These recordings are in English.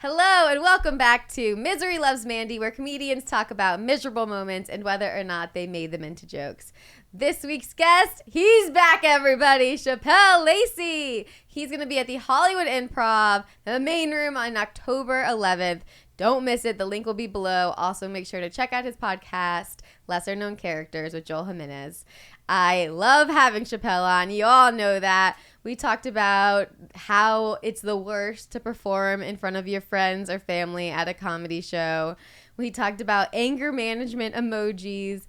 Hello and welcome back to Misery Loves Mandy, where comedians talk about miserable moments and whether or not they made them into jokes. This week's guest, he's back, everybody, Shapel Lacey. He's going to be at the Hollywood Improv, the main room, on October 11th. Don't miss it. The link will be below. Also, make sure to check out his podcast, Lesser Known Characters with Joel Jimenez. I love having Shapel on. You all know that. We talked about how it's the worst to perform in front of your friends or family at a comedy show. We talked about anger management emojis.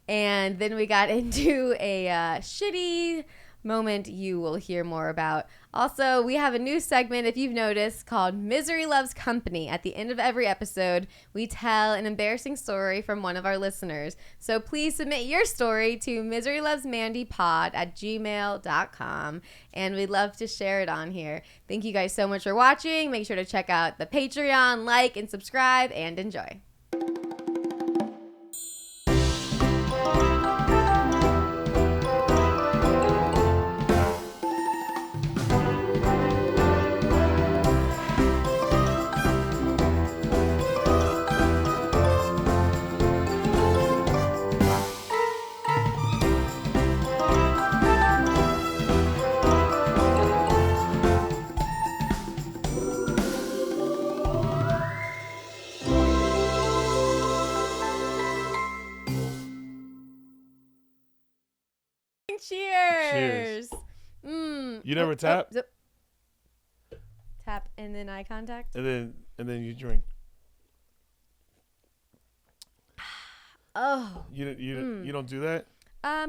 And then we got into a shitty moment you will hear more about. Also, we have a new segment, if you've noticed, called Misery Loves Company. At the end of every episode, we tell an embarrassing story from one of our listeners. So please submit your story to miserylovesmandypod@gmail.com, and we'd love to share it on here. Thank you guys so much for watching. Make sure to check out the Patreon, like, and subscribe, and enjoy. Cheers. You never tap? Tap and then eye contact. And then you drink. Oh. You don't do that?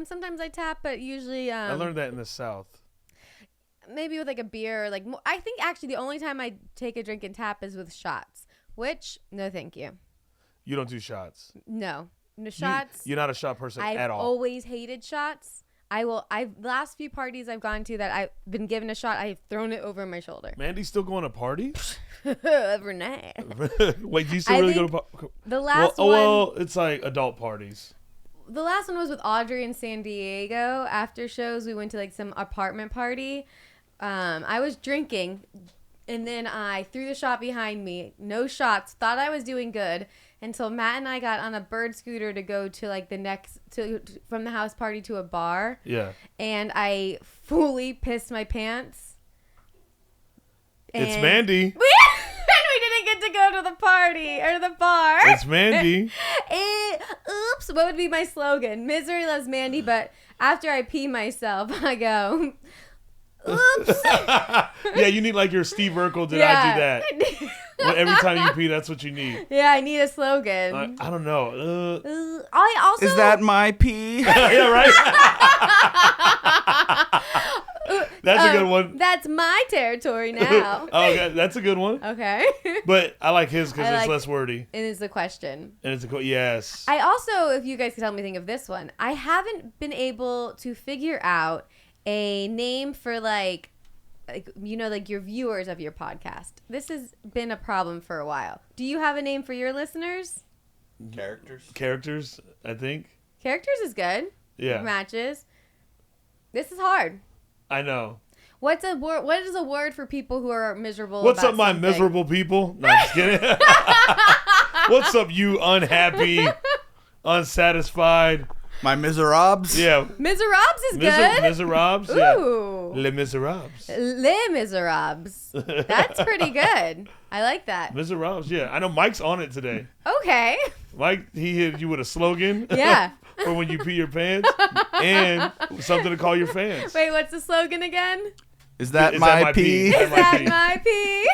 Sometimes I tap, but usually I learned that in the South. Maybe with like a beer or I think actually the only time I take a drink and tap is with shots, which no thank you. You don't do shots? No shots. You're not a shot person at all. I've always hated shots. Last few parties I've gone to that I've been given a shot, I've thrown it over my shoulder. Mandy's still going to parties? Every night. Wait, do you still really go to parties? The last one. Well, it's like adult parties. The last one was with Audrey in San Diego. After shows, we went to like some apartment party. I was drinking, and then I threw the shot behind me. No shots. Thought I was doing good. Until Matt and I got on a bird scooter to go to like from the house party to a bar. Yeah. And I fully pissed my pants. It's Mandy. And we didn't get to go to the party or the bar. It's Mandy. Oops. What would be my slogan? Misery Loves Mandy. But after I pee myself, I go, oops. Yeah, you need like your Steve Urkel. Did I do that? Well, every time you pee, that's what you need. Yeah, I need a slogan. I don't know. I also Is that my pee? Yeah, right. That's a good one. That's my territory now. Oh, okay, that's a good one. Okay. But I like his because it's less wordy. It is the question. And it's yes. I also, if you guys could help me think of this one, I haven't been able to figure out a name for like your viewers of your podcast. This has been a problem for a while. Do you have a name for your listeners? Characters, I think. Characters is good. Yeah. Matches. This is hard. I know. What's a word? What is a word for people who are miserable? What's about up, my something? miserable people? No, I'm just kidding. What's up, you unhappy, unsatisfied? My Miserables? Yeah. Miserables is good. Miserables? Ooh. Yeah. Les Miserables. Les Miserables. That's pretty good. I like that. Miserables, yeah. I know Mike's on it today. Okay. Mike, he hit you with a slogan. Yeah. For when you pee your pants and something to call your fans. Wait, what's the slogan again? Is that my pee? Is that my pee?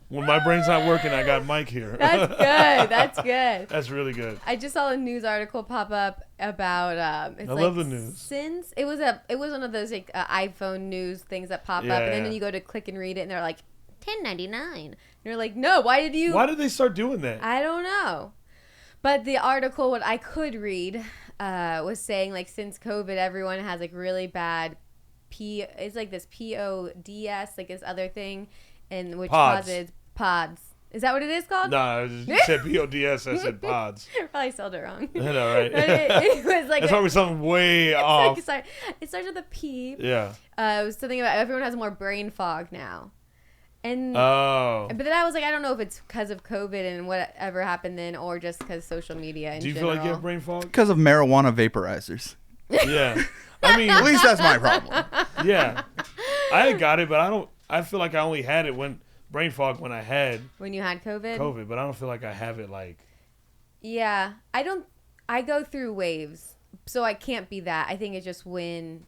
When my brain's not working, I got Mike here. That's good. That's good. That's really good. I just saw a news article pop up about I love the news. Since it was one of those like iPhone news things that pop up, and then you go to click and read it, and they're like $10.99. And you're like, no, why did they start doing that? I don't know. But the article, what I could read, was saying like since COVID, everyone has like really bad it's like this PODS, like this other thing, and which causes pods. Is that what it is called? No, you said PODS. I said pods. Probably spelled it wrong. I know, right? It was like that's probably something way off. It starts with a P. Yeah. It was something about everyone has more brain fog now. And Oh. but then I was like, I don't know if it's because of COVID and whatever happened then, or just because social media in Do you general. feel like you have brain fog? Because of marijuana vaporizers. Yeah. I mean, At least that's my problem. yeah. I got it, but I feel like I only had it brain fog when I had When you had COVID? COVID, but I don't feel like I have it like. Yeah. I go through waves, so I can't be that. I think it's just when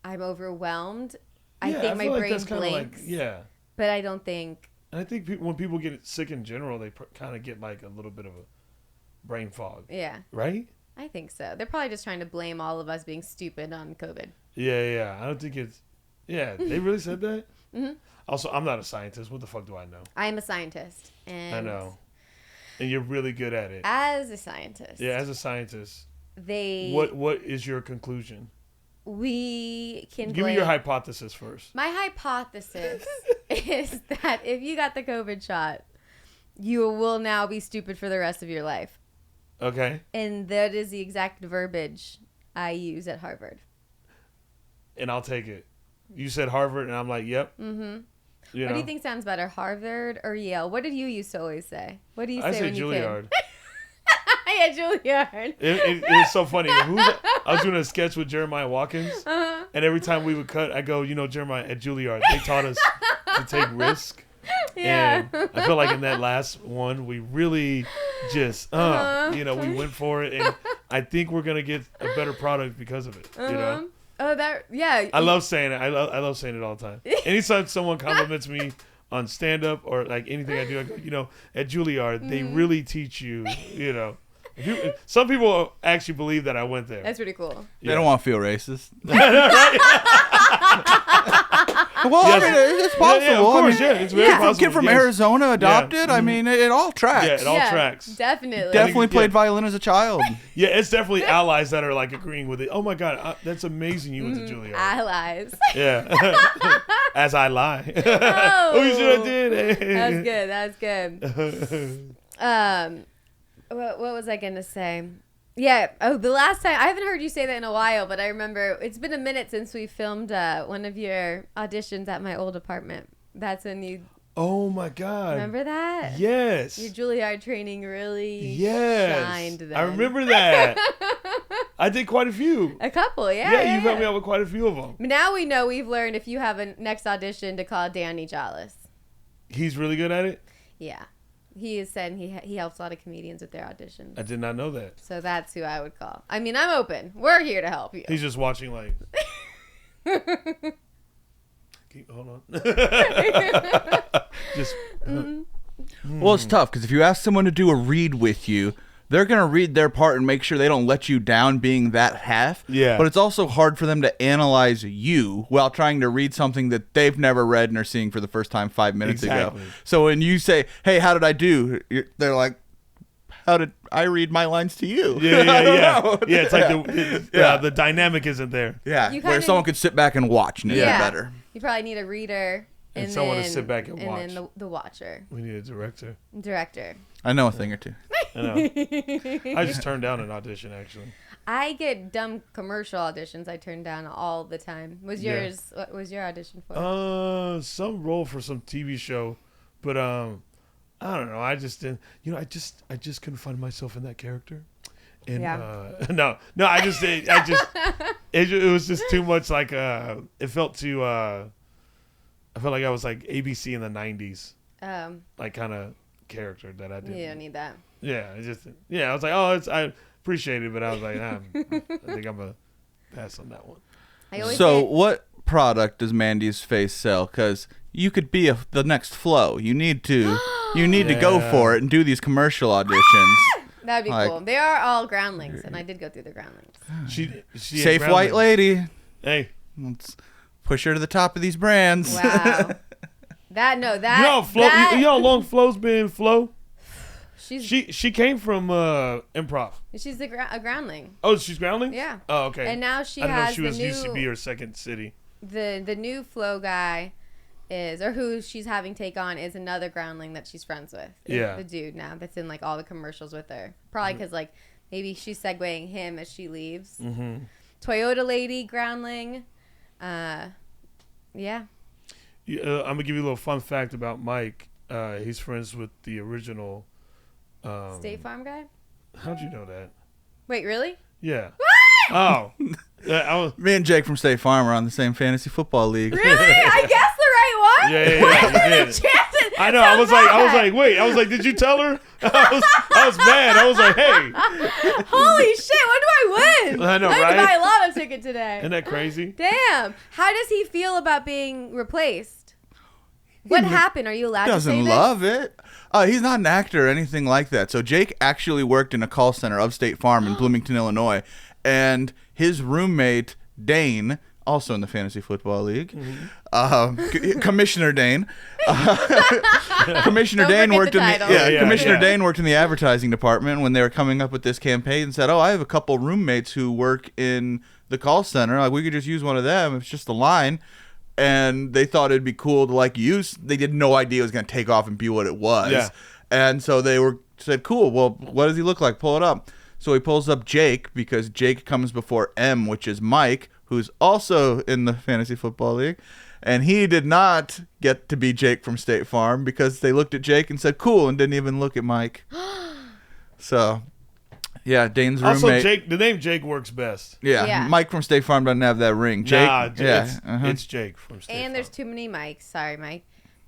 I'm overwhelmed, I think my feel like brain that's kinda blinks. Like, yeah. But I don't think. And I think when people get sick in general, they kind of get like a little bit of a brain fog. Yeah. Right? I think so. They're probably just trying to blame all of us being stupid on COVID. Yeah. I don't think it's. Yeah, they really said that? Mm-hmm. Also, I'm not a scientist. What the fuck do I know? I am a scientist. And I know. And you're really good at it. As a scientist. Yeah, as a scientist. They. What is your conclusion? We can Give me your hypothesis first. My hypothesis is that if you got the COVID shot, you will now be stupid for the rest of your life. Okay. And that is the exact verbiage I use at Harvard. And I'll take it. You said Harvard, and I'm like, yep. Mm-hmm. You What know? do you think sounds better, Harvard or Yale? What did you used to always say? What do you say I say when you Juilliard. Yeah, Juilliard. It's so funny. I was doing a sketch with Jeremiah Watkins, and every time we would cut, I go, Jeremiah, at Juilliard, they taught us to take risk. Yeah. And I feel like in that last one, we really just, we went for it, and I think we're gonna get a better product because of it. You know. Oh, that yeah. I love saying it. I love saying it all the time. Anytime someone compliments me on stand up or like anything I do, I go, at Juilliard, they really teach you, some people actually believe that I went there. That's pretty cool. They don't want to feel racist. Right? Well, Yes. I mean, it's possible. Yeah, of course, I mean, it's very possible. Kid from yes. Arizona adopted. Yeah. I mean, it all tracks. Yeah, it all tracks. Definitely. Definitely Yeah. played violin as a child. Yeah, it's definitely allies that are like agreeing with it. Oh my God, that's amazing you went to Juilliard. Allies. Yeah. As I lie. Oh, you see what I did? That's good. What was I gonna say? Yeah. Oh, the last time I haven't heard you say that in a while, but I remember it's been a minute since we filmed one of your auditions at my old apartment. That's when you. Oh my God. Remember that? Yes. Your Juilliard training really shined then. I remember that. I did quite a few. A couple, yeah. Yeah, you helped me out with quite a few of them. But now we've learned if you have a next audition to call Danny Jollis. He's really good at it? Yeah. He has said he helps a lot of comedians with their auditions. I did not know that. So that's who I would call. I mean, I'm open. We're here to help you. He's just watching like... Hold on. Just... Well, it's tough because if you ask someone to do a read with you, they're going to read their part and make sure they don't let you down being that half. Yeah. But it's also hard for them to analyze you while trying to read something that they've never read and are seeing for the first time 5 minutes ago. So when you say, hey, how did I do? They're like, how did I read my lines to you? Yeah. It's like the dynamic isn't there. Yeah, You where kinda- someone could sit back and watch and it'd be better. You probably need a reader And someone to sit back and then watch. the watcher. We need a director. Director. I know a thing or two. I know. I just turned down an audition, actually. I get dumb commercial auditions I turn down all the time. What was your audition for? Some role for some TV show, but I don't know. I just didn't. I just couldn't find myself in that character. And no, it was just too much. Like it felt too. I felt like I was like ABC in the '90s, like kind of character that I didn't. You don't need that. Yeah, I was like, I appreciate it, but I was like, I think I'm gonna pass on that one. What product does Mandy's face sell? Because you could be the next Flo. You need to go for it and do these commercial auditions. That'd be cool. They are all groundlings, and I did go through the groundlings. She Safe white lady. Hey, let's push her to the top of these brands. Wow. You know how long Flo's been Flo? She came from improv. She's a groundling. Oh, she's groundling? Yeah. Oh, okay. And now she I don't know if has she was used to be her second city. The new Flo guy who she's having take on is another groundling that she's friends with. Yeah. The dude now that's in like all the commercials with her. Probably because like maybe she's segueing him as she leaves. Mm-hmm. Toyota lady groundling. Yeah. I'm gonna give you a little fun fact about Mike. He's friends with the original State Farm guy? How'd you know that? Wait, really? Yeah. What? Oh. Me and Jake from State Farm are on the same fantasy football league. Really? I guessed the right one? Yeah. You did. I know. I was like, wait. I was like, did you tell her? I was mad. I was like, hey. Holy shit! When do I win? I know, I'm right? gonna buy a lotto ticket today. Isn't that crazy? Damn. How does he feel about being replaced? What happened? Are you allowed to say Doesn't this? love it. He's not an actor or anything like that. So Jake actually worked in a call center of State Farm in Bloomington, Illinois, and his roommate Dane, also in the fantasy football league, Commissioner Dane. Commissioner Dane worked Commissioner Dane worked in the advertising department when they were coming up with this campaign and said, "Oh, I have a couple roommates who work in the call center. Like, we could just use one of them. It's just a line." And they thought it'd be cool to use. They had no idea it was going to take off and be what it was. Yeah. And so they said, "Cool. Well, what does he look like? Pull it up." So he pulls up Jake, because Jake comes before M, which is Mike, who's also in the fantasy football league. And he did not get to be Jake from State Farm because they looked at Jake and said, "Cool," and didn't even look at Mike. So, yeah, Dane's roommate. Also, Jake. The name Jake works best. Yeah. Mike from State Farm doesn't have that ring. Jake, It's Jake from State Farm. And there's too many Mikes. Sorry, Mike.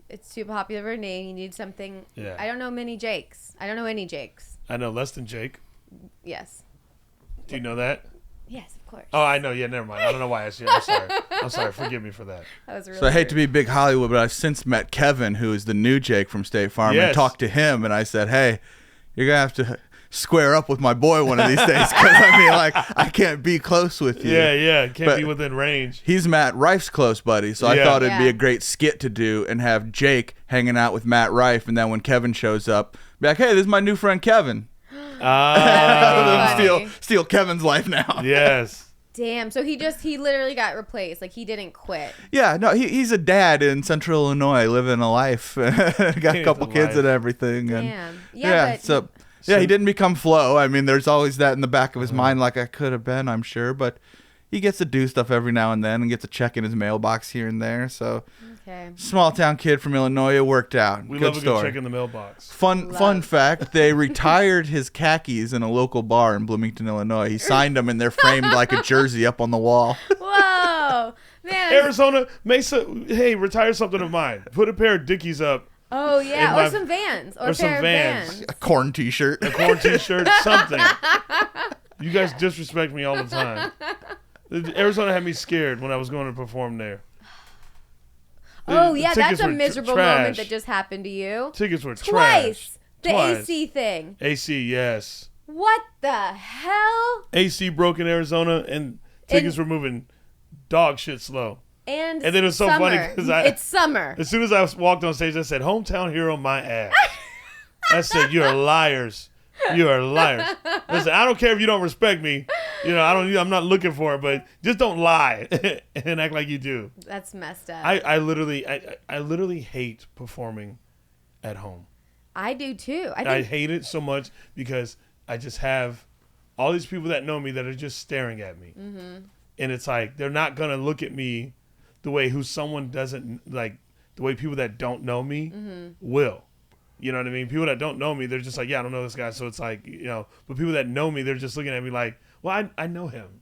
It's too popular of a name. You need something. Yeah. I don't know many Jakes. I don't know any Jakes. I know less than Jake. Yes. Do you know that? Yes, of course. Oh, I know. Yeah, never mind. I don't know why I asked you. I'm sorry. Forgive me for that. That was really So I hate weird. to be big Hollywood, but I've since met Kevin, who is the new Jake from State Farm, and Yes. talked to him. And I said, "Hey, you're going to have to square up with my boy one of these days, because I can't be close with you." Yeah. Can't But be within range. He's Matt Rife's close buddy, so I Yeah. thought it'd be Yeah. a great skit to do and have Jake hanging out with Matt Rife, and then when Kevin shows up, be like, "Hey, this is my new friend Kevin." That'd be funny. Steal Kevin's life now. Yes. Damn. So he literally got replaced. Like, he didn't quit. Yeah, no, he's a dad in Central Illinois, living a life, got a couple kids and everything. And Damn. Yeah, but he didn't become Flo. I mean, there's always that in the back of his mind, like I could have been, I'm sure, but he gets to do stuff every now and then and gets a check in his mailbox here and there. So, okay. small town kid from Illinois, it worked out. We Good love a story. good check in the mailbox. Fun fact, they retired his khakis in a local bar in Bloomington, Illinois. He signed them and they're framed like a jersey up on the wall. Whoa. Man. Arizona, Mesa, hey, retire something of mine. Put a pair of Dickies up, Oh, yeah. in my- Or some Vans. Or or a some pair of Vans. Vans. A corn t-shirt. a corn t-shirt, something. You guys disrespect me all the time. Arizona had me scared when I was going to perform there. Oh, The yeah. tickets That's a were miserable trash. moment that just happened to you. Tickets were Twice. The Twice. AC thing. AC, yes. What the hell? AC broke in Arizona, and tickets were moving dog shit slow. And then it was so funny 'cause it's summer. As soon as I walked on stage, I said, "Hometown hero, my ass." I said, "You are liars. You are liars." Listen, I don't care if you don't respect me. I'm not looking for it, but just don't lie and act like you do. That's messed up. I literally hate performing at home. I do too. I hate it so much because I just have all these people that know me that are just staring at me. Mm-hmm. And it's like, they're not going to look at me the way someone doesn't, like, the way people that don't know me will. You know what I mean? People that don't know me, they're just like, yeah, I don't know this guy. So it's like, but people that know me, they're just looking at me like, well, I know him.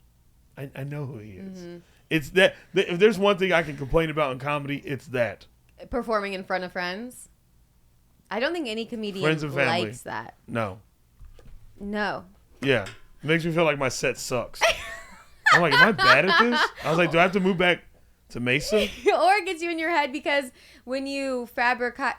I know who he is. Mm-hmm. It's that, if there's one thing I can complain about in comedy, it's that. Performing in front of friends. I don't think any comedian Friends and family. likes that. No. No. Yeah. It makes me feel like my set sucks. I'm like, am I bad at this? I was like, do I have to move back to Mesa? Or it gets you in your head because when you fabricate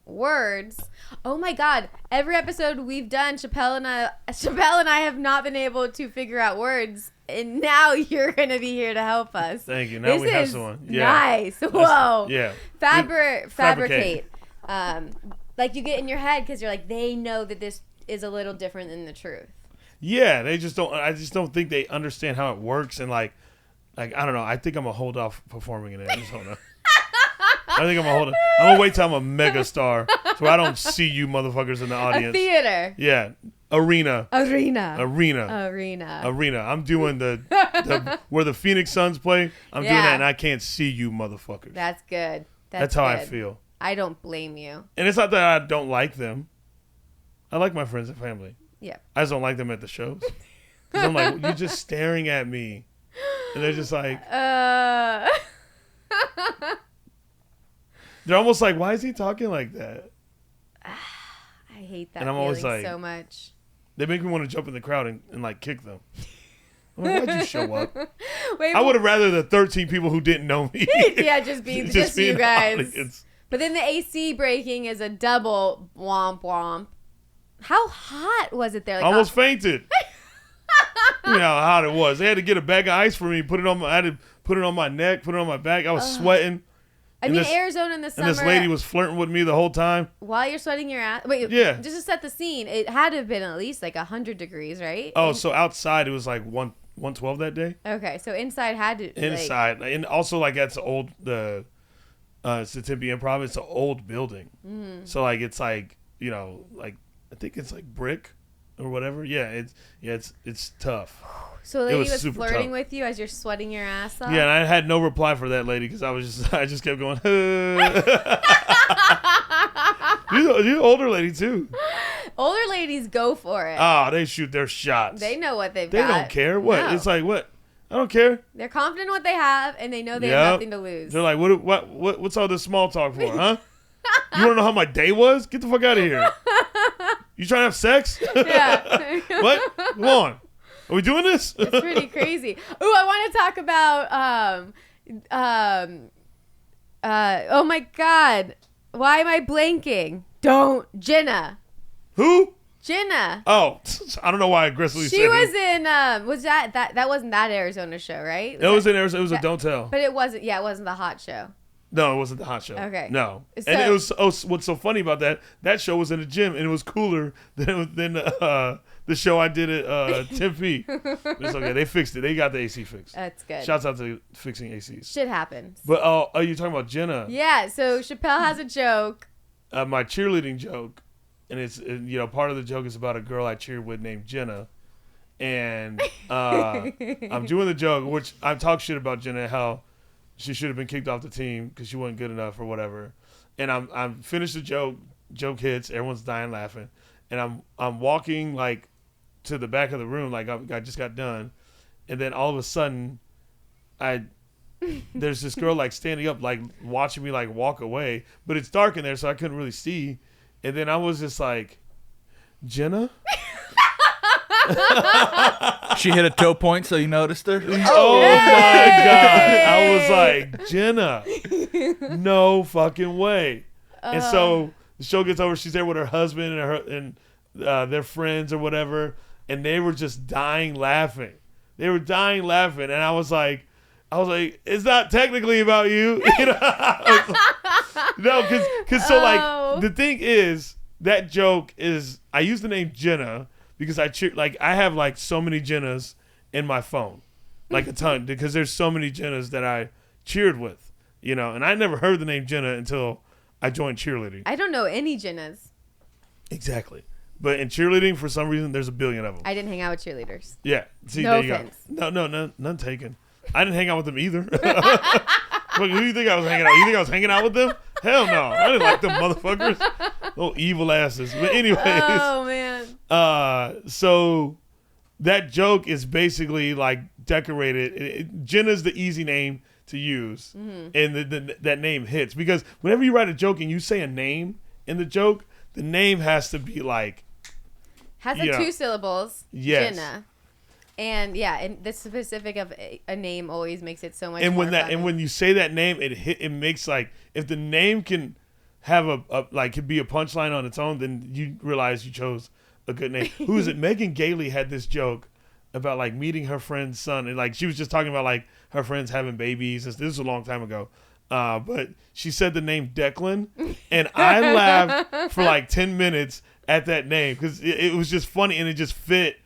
words. Oh my God! Every episode we've done, Shapel and I have not been able to figure out words, and now you're gonna be here to help us. Thank you. Now This we have is someone. Yeah. Nice. Whoa. Yeah. Fabricate. Like you get in your head because you're like, they know that this is a little different than the truth. Yeah, they just don't. I just don't think they understand how it works, and like I don't know. I think I'm gonna hold off performing in Arizona. I think I'm gonna wait till I'm a mega star, so I don't see you motherfuckers in the audience. A theater. Yeah, Arena. I'm doing the where the Phoenix Suns play. I'm doing that, and I can't see you, motherfuckers. That's good. That's how I feel. I don't blame you. And it's not that I don't like them. I like my friends and family. Yeah. I just don't like them at the shows. Because I'm like, you're just staring at me. And they're just like... They're almost like, why is he talking like that? I hate that and I'm feeling always like, so much. They make me want to jump in the crowd and like kick them. I'm like, why'd you show up? Wait, I would have rather the 13 people who didn't know me. Yeah, just you guys. Audience. But then the AC breaking is a double womp womp. How hot was it there? Like, almost fainted. You know how hot it was. They had to get a bag of ice for me. I had to put it on my neck, put it on my back. I was sweating. I mean, Arizona in the summer. And this lady was flirting with me the whole time. While you're sweating your ass. Wait, yeah. Just to set the scene, it had to have been at least like 100 degrees, right? Oh, so outside it was like 112 that day. Okay, so inside had to. Inside, and also like that's old. It's the Tempe Improv. It's an old building, so like it's like like I think it's like brick or whatever. Yeah, it's tough. So the lady was flirting tough with you as you're sweating your ass off? Yeah, and I had no reply for that lady because I just kept going. You're an older lady too. Older ladies go for it. Oh, they shoot their shots. They know what they've got. They don't care. What? No. It's like, what? I don't care. They're confident in what they have, and they know they have nothing to lose. They're like, what's all this small talk for, huh? You want to know how my day was? Get the fuck out of here. You trying to have sex? Yeah. What? Come on. Are we doing this? It's pretty crazy. Ooh, I want to talk about oh my God. Why am I blanking? JENNA. Who? JENNA. Oh, I don't know why I aggressively said she was in was that wasn't that Arizona show, right? It was in Arizona. It was a Don't Tell. But it wasn't the hot show. No, it wasn't the hot show. Okay. No. So, and it was what's so funny about that show was in a gym and it was cooler than the show I did at Tempe. It's okay. They fixed it. They got the AC fixed. That's good. Shouts out to fixing ACs. Shit happens. But are you talking about JENNA? Yeah, so Shapel has a joke. My cheerleading joke, and it's part of the joke is about a girl I cheered with named JENNA. And I'm doing the joke, which I talk shit about JENNA, how she should have been kicked off the team because she wasn't good enough or whatever. And I'm finished the joke hits, everyone's dying laughing, and I'm walking like to the back of the room like I just got done, and then all of a sudden, there's this girl like standing up like watching me like walk away, but it's dark in there so I couldn't really see, and then I was just like, JENNA. She hit a toe point, so you noticed her? Oh my God. I was like, JENNA, no fucking way. And so the show gets over. She's there with her husband and their friends or whatever. And they were just dying laughing. They were dying laughing. And I was like, it's not technically about you. No, because so like the thing is, that joke is, I use the name JENNA because I have like so many JENNAs in my phone, like a ton, because there's so many JENNAs that I cheered with, and I never heard the name JENNA until I joined cheerleading. I don't know any JENNAs. Exactly. But in cheerleading, for some reason, there's a billion of them. I didn't hang out with cheerleaders. Yeah. See, no there you offense. Go. No, none taken. I didn't hang out with them either. Look, who do you think I was hanging out? You think I was hanging out with them? Hell no. I didn't like them motherfuckers. Little evil asses. But anyways. Oh, man. So that joke is basically like decorated. JENNA's the easy name to use. Mm-hmm. And that name hits. Because whenever you write a joke and you say a name in the joke, the name has to be like. Has like 2 syllables. Yes. JENNA. And yeah, and the specific of a name always makes it so much and more when that funny. And when you say that name, it makes like, if the name can have could be a punchline on its own, then you realize you chose a good name. Who is it? Megan Gailey had this joke about like meeting her friend's son, and like she was just talking about like her friends having babies. This was a long time ago. But she said the name Declan, and I laughed for like 10 minutes at that name because it was just funny and it just fit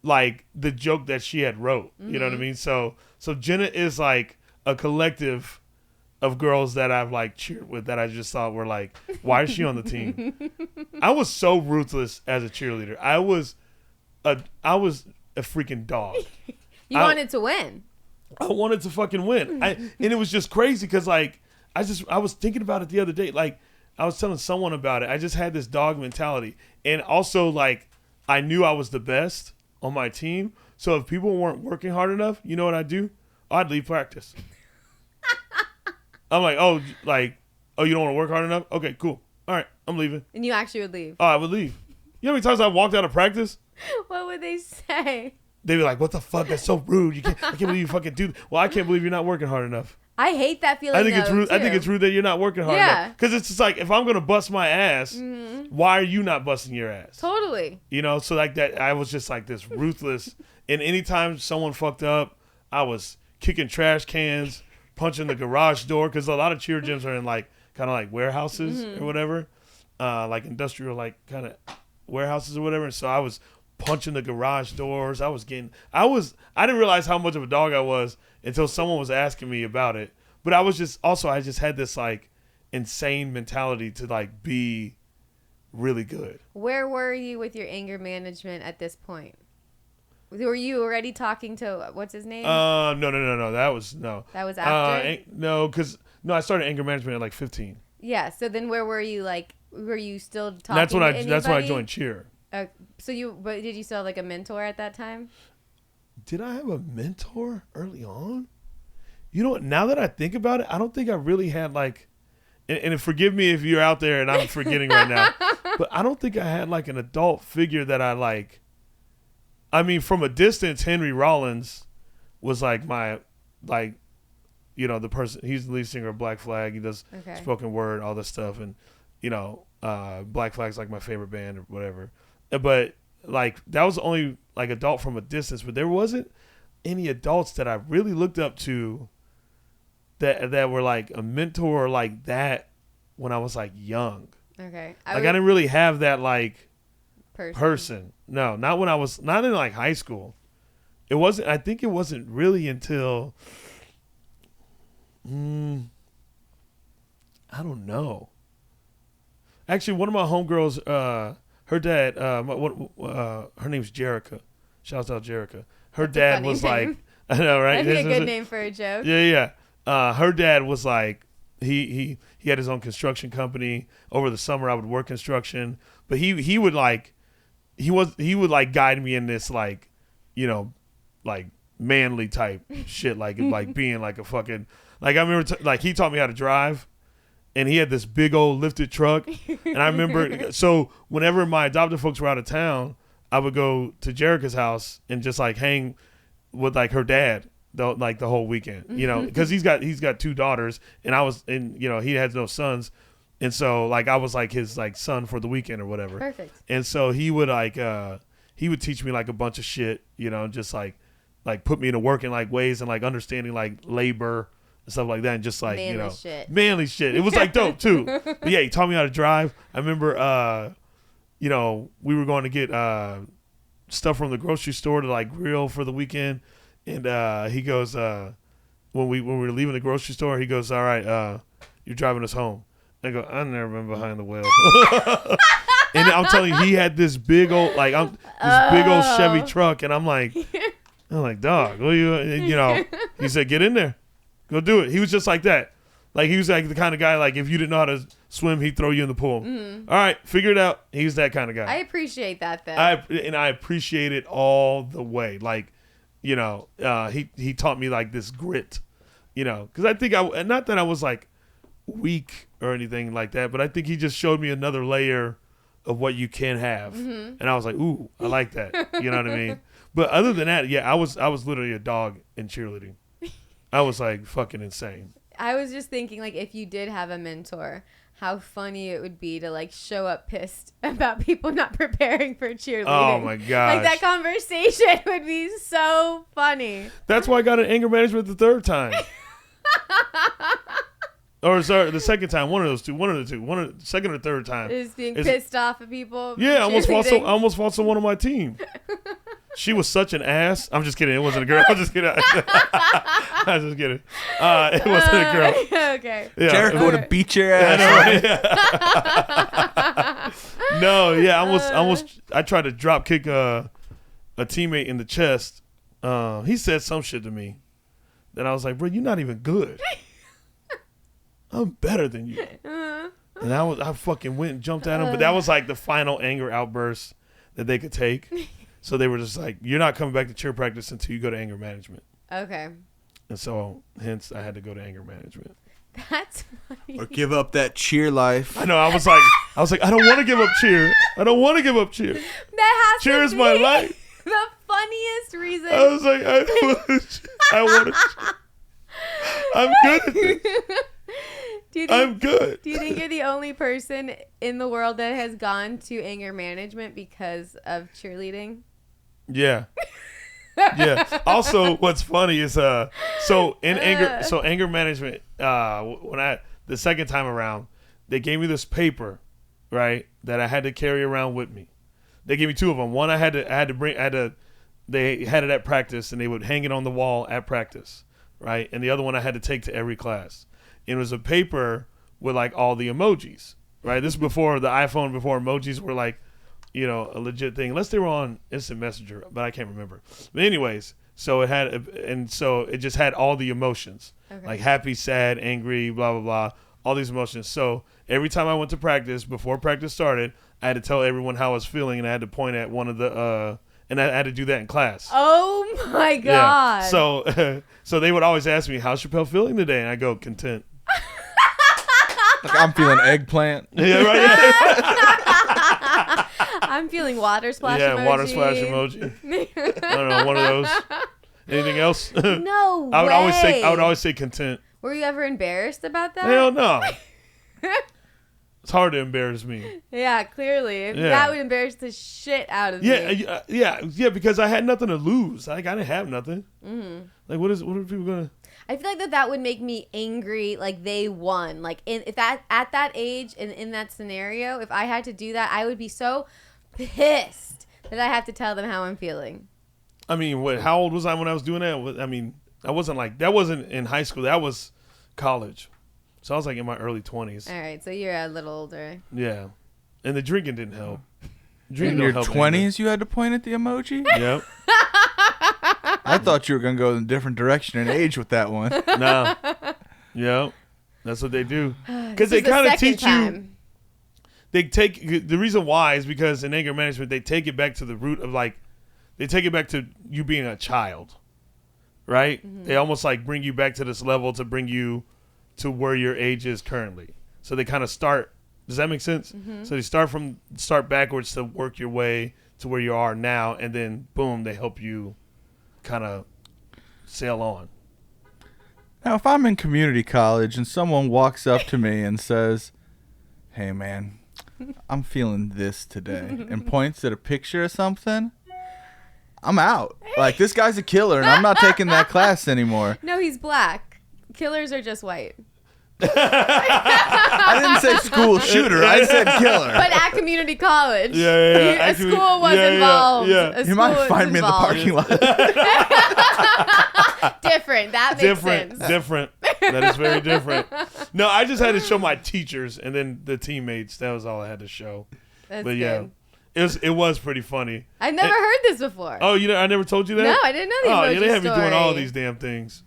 like the joke that she had wrote. Mm-hmm. You know what I mean? So JENNA is like a collective of girls that I've like cheered with that I just thought were like, why is she on the team? I was so ruthless as a cheerleader. I was I was a freaking dog. You wanted to win. I wanted to fucking win. And it was just crazy because like I was thinking about it the other day. Like I was telling someone about it. I just had this dog mentality, and also like I knew I was the best on my team. So if people weren't working hard enough, you know what I'd do? I'd leave practice. I'm like, oh, you don't want to work hard enough? Okay, cool. All right, I'm leaving. And you actually would leave. Oh, I would leave. You know how many times I walked out of practice? What would they say? They'd be like, what the fuck? That's so rude. I can't believe you fucking do that. Well, I can't believe you're not working hard enough. I hate that feeling. I think it's rude. Too. I think it's rude that you're not working hard enough. Because it's just like, if I'm gonna bust my ass, why are you not busting your ass? Totally. You know, so like that, I was just like this ruthless. And anytime someone fucked up, I was kicking trash cans, punching the garage door, because a lot of cheer gyms are in like kind of like warehouses or whatever, like industrial like kind of warehouses or whatever. And so I was punching the garage doors. I didn't realize how much of a dog I was until someone was asking me about it. But I just had this like insane mentality to like be really good. Where were you with your anger management at this point? Were you already talking to what's his name? No. That was after. I started anger management at like 15. Yeah. So then, where were you? Like, were you still talking? That's when to I joined cheer. But did you still have like a mentor at that time? Did I have a mentor early on? You know what? Now that I think about it, I don't think I really had like, and forgive me if you're out there and I'm forgetting right now, but I don't think I had like an adult figure that I like. I mean, from a distance, Henry Rollins was like my, like, you know, the person. He's the lead singer of Black Flag. He does spoken word, all this stuff, and you know, Black Flag's like my favorite band or whatever. But like that was the only like adult from a distance. But there wasn't any adults that I really looked up to that were like a mentor like that when I was like young. Okay. I didn't really have that like person. No, not when I was not in like high school. It wasn't. I think it wasn't really until I don't know. Actually, one of my homegirls, her dad, her name's Jerica. Shouts out Jerica. Her dad was name. like, I know, right? That'd be a good name for a joke. Yeah. Her dad was like, he had his own construction company. Over the summer, I would work construction, but he would like, he would like guide me in this like, you know, like manly type shit, like being like a fucking, like I remember like he taught me how to drive. And he had this big old lifted truck. And I remember, so whenever my adopted folks were out of town, I would go to Jerica's house and just like hang with like her dad, like the whole weekend, you know, because he's got two daughters and you know, he has no sons. And so like, I was like his like son for the weekend or whatever. Perfect. And so he would like, he would teach me like a bunch of shit, you know, just like put me into working like ways and like understanding like labor, stuff like that, and just like manly shit. It was like dope too. But yeah, he taught me how to drive. I remember, you know, we were going to get stuff from the grocery store to like grill for the weekend, and he goes, when we were leaving the grocery store, he goes, "All right, you're driving us home." I go, "I've never been behind the wheel." And I'm telling you, he had this big old big old Chevy truck, and I'm like, dog, will you know? He said, "Get in there. Go do it." He was just like that. Like, he was like the kind of guy, like, if you didn't know how to swim, he'd throw you in the pool. Mm-hmm. All right, figure it out. He's that kind of guy. I appreciate that, though. I appreciate it all the way. Like, you know, he taught me, like, this grit, you know. Because I think, not that I was, like, weak or anything like that, but I think he just showed me another layer of what you can have. Mm-hmm. And I was like, ooh, I like that. You know what I mean? But other than that, yeah, I was literally a dog in cheerleading. I was like fucking insane. I was just thinking, like, if you did have a mentor, how funny it would be to like show up pissed about people not preparing for cheerleading. Oh my god! Like, that conversation would be so funny. That's why I got an anger management the third time. Or sorry, the second time. One of the two. Second or third time. Is being pissed off at people. Yeah, I almost fought someone on my team. She was such an ass. I'm just kidding. It wasn't a girl. I'm just kidding. I was just kidding. It wasn't a girl. Okay. Yeah, Jericho would have beat your ass. No, yeah, I tried to drop kick a teammate in the chest. He said some shit to me. Then I was like, bro, you're not even good. I'm better than you. And I fucking went and jumped at him. But that was like the final anger outburst that they could take. So they were just like, you're not coming back to cheer practice until you go to anger management. Okay. And so hence I had to go to anger management. That's funny. Or give up that cheer life. I know. I was like, I don't want to give up cheer. I don't want to give up cheer. That has Cheer to is be my life. the funniest reason. I was like, I want to. I'm good at this. I'm good. Do you think you're the only person in the world that has gone to anger management because of cheerleading? Yeah. Yeah. Also, what's funny is anger management. The second time around, they gave me this paper, right, that I had to carry around with me. They gave me two of them. One they had it at practice, and they would hang it on the wall at practice, right? And the other one I had to take to every class. And it was a paper with like all the emojis, right? This is before the iPhone, before emojis were like, a legit thing. Unless they were on Instant Messenger, but I can't remember. But anyways, so it just had all the emotions, like happy, sad, angry, blah, blah, blah, all these emotions. So every time I went to practice, before practice started, I had to tell everyone how I was feeling, and I had to point at one of the, and I had to do that in class. Oh my God. Yeah. So they would always ask me, how's Shapel feeling today? And I go, content. Like, I'm feeling eggplant. Yeah, right. I'm feeling water splash emoji. Yeah, water splash emoji. I don't know, one of those. Anything else? No way. I would always say content. Were you ever embarrassed about that? Hell no. It's hard to embarrass me. Yeah, clearly. That would embarrass the shit out of me. Yeah, because I had nothing to lose. Like, I didn't have nothing. Mm-hmm. Like, what are people gonna? I feel like that would make me angry. Like they won. Like at that age and in that scenario, if I had to do that, I would be so pissed that I have to tell them how I'm feeling. I mean, how old was I when I was doing that? I mean, I wasn't like that. Wasn't in high school. That was college. So I was like in my early 20s. All right, so you're a little older. Yeah, and the drinking didn't help. In your 20s, you had to point at the emoji? Yep. I thought you were going to go in a different direction in age with that one. No. Yep. That's what they do. Because they kind of teach you. They take the reason why is because in anger management, they take it back to the root of they take it back to you being a child, right? Mm-hmm. They almost like bring you back to this level to bring you to where your age is currently. So they kind of start. Does that make sense? Mm-hmm. So they start backwards to work your way to where you are now, and then boom, they help you kind of sail on. Now, if I'm in community college and someone walks up to me and says, "Hey, man, I'm feeling this today," and points at a picture of something, I'm out. Like, this guy's a killer, and I'm not taking that class anymore. No, he's black. Killers are just white. I didn't say school shooter. I said killer. But at community college. Yeah. A school was involved. Yeah. You might find me in the parking lot. Different. That makes sense. Different. That is very different. No, I just had to show my teachers and then the teammates. That was all I had to show. That's but yeah, good. it was pretty funny. I've never heard this before. Oh, I never told you that? No, I didn't know the emoji yeah, they have me doing all these damn things.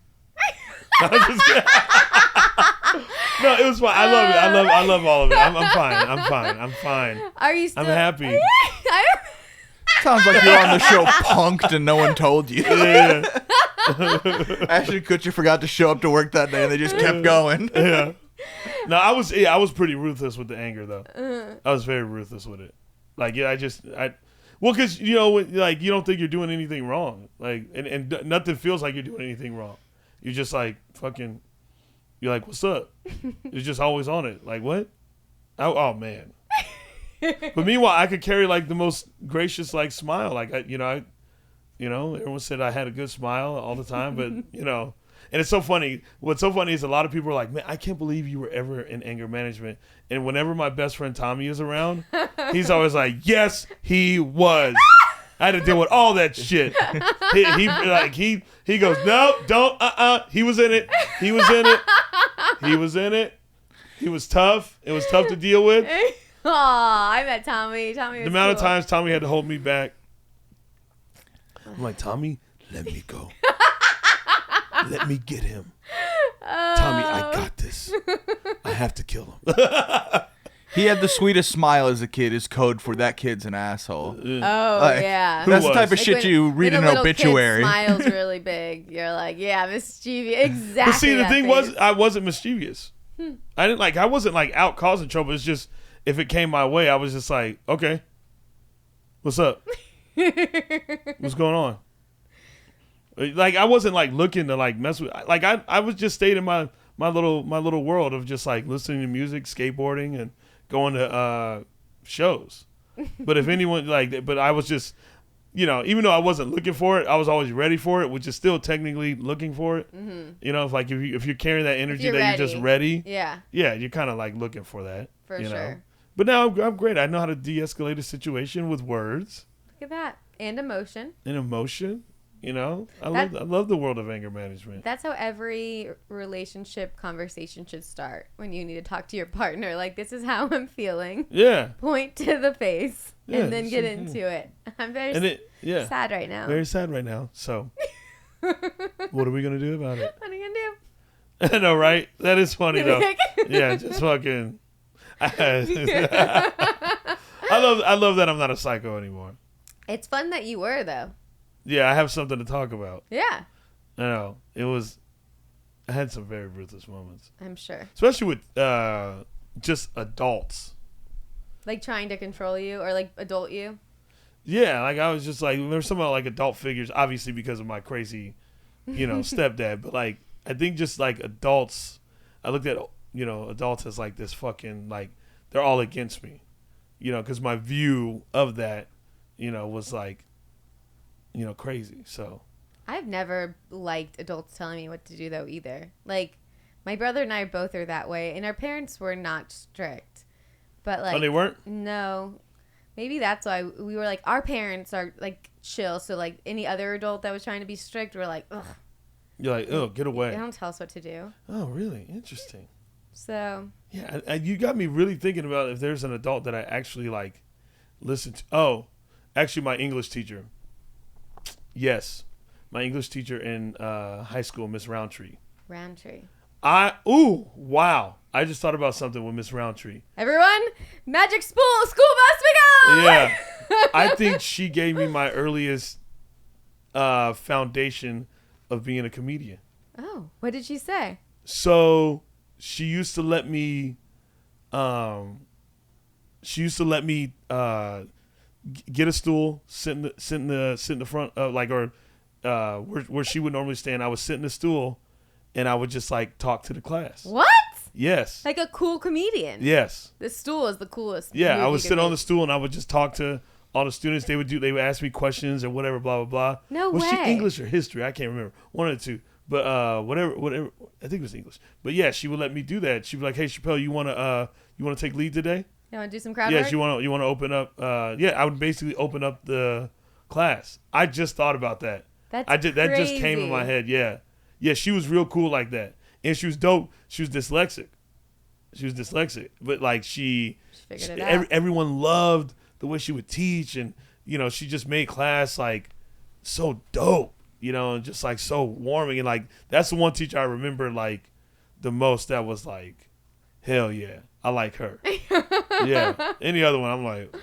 No, it was fine. I love it. I love all of it. I'm fine. Are you still? I'm happy. Sounds like you're on the show Punked and no one told you. Yeah. Ashton Kutcher forgot to show up to work that day and they just kept going. Yeah. No, I was pretty ruthless with the anger though. I was very ruthless with it. Like, yeah, well, because like you don't think you're doing anything wrong, like, and nothing feels like you're doing anything wrong. You're just like fucking. You're like, what's up? You're just always on it. Like, what? Oh man. But meanwhile, I could carry like the most gracious like smile. Like everyone said I had a good smile all the time. But and it's so funny. What's so funny is a lot of people are like, man, I can't believe you were ever in anger management. And whenever my best friend Tommy is around, he's always like, yes, he was. I had to deal with all that shit. He goes, no, don't, he was in it. He was in it. He was tough. It was tough to deal with. Oh, I met Tommy. Tommy was the amount cool. of times Tommy had to hold me back. I'm like, Tommy, let me go. Let me get him. Tommy, I got this. I have to kill him. He had the sweetest smile as a kid. His code for that kid's an asshole. Oh, Like, yeah. That's the was? type of shit you read in an obituary. When a little kid smiles really big, you're like, yeah, mischievous. Exactly. But see, the that thing face. was, I wasn't mischievous. I wasn't like out causing trouble. It's just, if it came my way, I was just like, okay, what's up? What's going on? Like, I wasn't like looking to like mess with, like, I was just stayed in my little world of just like listening to music, skateboarding, and going to shows. But if anyone but I was just, even though I wasn't looking for it, I was always ready for it, which is still technically looking for it. Mm-hmm. If you're carrying that energy that you're just ready, yeah, you're kind of like looking for that. For sure. But now I'm great. I know how to de-escalate a situation with words. Look at that. And emotion. I love the world of anger management. That's how every relationship conversation should start. When you need to talk to your partner, like, this is how I'm feeling. Yeah. Point to the face, and then get into it. I'm very sad right now. Very sad right now. So, what are we gonna do about it? What are you gonna do? I know, right? That is funny though. Yeah, just fucking. I love that I'm not a psycho anymore. It's fun that you were though. Yeah, I have something to talk about. Yeah. I know. I had some very ruthless moments. I'm sure. Especially with just adults. Like trying to control you or like adult you? Yeah, like I was just like, there's some like adult figures, obviously because of my crazy, stepdad. But like, I think just like adults, I looked at, adults as like this fucking, like, they're all against me. Because my view of that, was like, crazy. So I've never liked adults telling me what to do though either. Like, my brother and I both are that way, and our parents were not strict. But like, they weren't? No. Maybe that's why we were like, our parents are like chill, so like any other adult that was trying to be strict, we're like, ugh. You're like, oh, get away. They don't tell us what to do. Oh, really? Interesting. So yeah, you got me really thinking about if there's an adult that I actually like listen to. Oh, actually, my English teacher. Yes, my English teacher in high school, Miss Roundtree. Wow! I just thought about something with Miss Roundtree. Everyone, magic school bus, we go! Yeah, I think she gave me my earliest foundation of being a comedian. Oh, what did she say? So she used to let me, get a stool, sit in the front of where she would normally stand. I would sit in the stool, and I would just like talk to the class. What? Yes. Like a cool comedian. Yes. The stool is the coolest. Yeah, I would sit on the stool and I would just talk to all the students. They would ask me questions or whatever, blah blah blah. No was way. She English or history? I can't remember. One of the two. But whatever. I think it was English. But yeah, she would let me do that. She'd be like, "Hey, Chappelle, you wanna take lead today? You wanna do some crowd work? Yes. You wanna open up? I would basically open up the class. I just thought about that. That just came in my head. Yeah. Yeah. She was real cool like that, and she was dope. She was dyslexic. But like she figured it out. Everyone loved the way she would teach, and she just made class like so dope. And just like so warming, and like that's the one teacher I remember like the most. That was like, hell yeah, I like her. Yeah. Any other one, I'm like,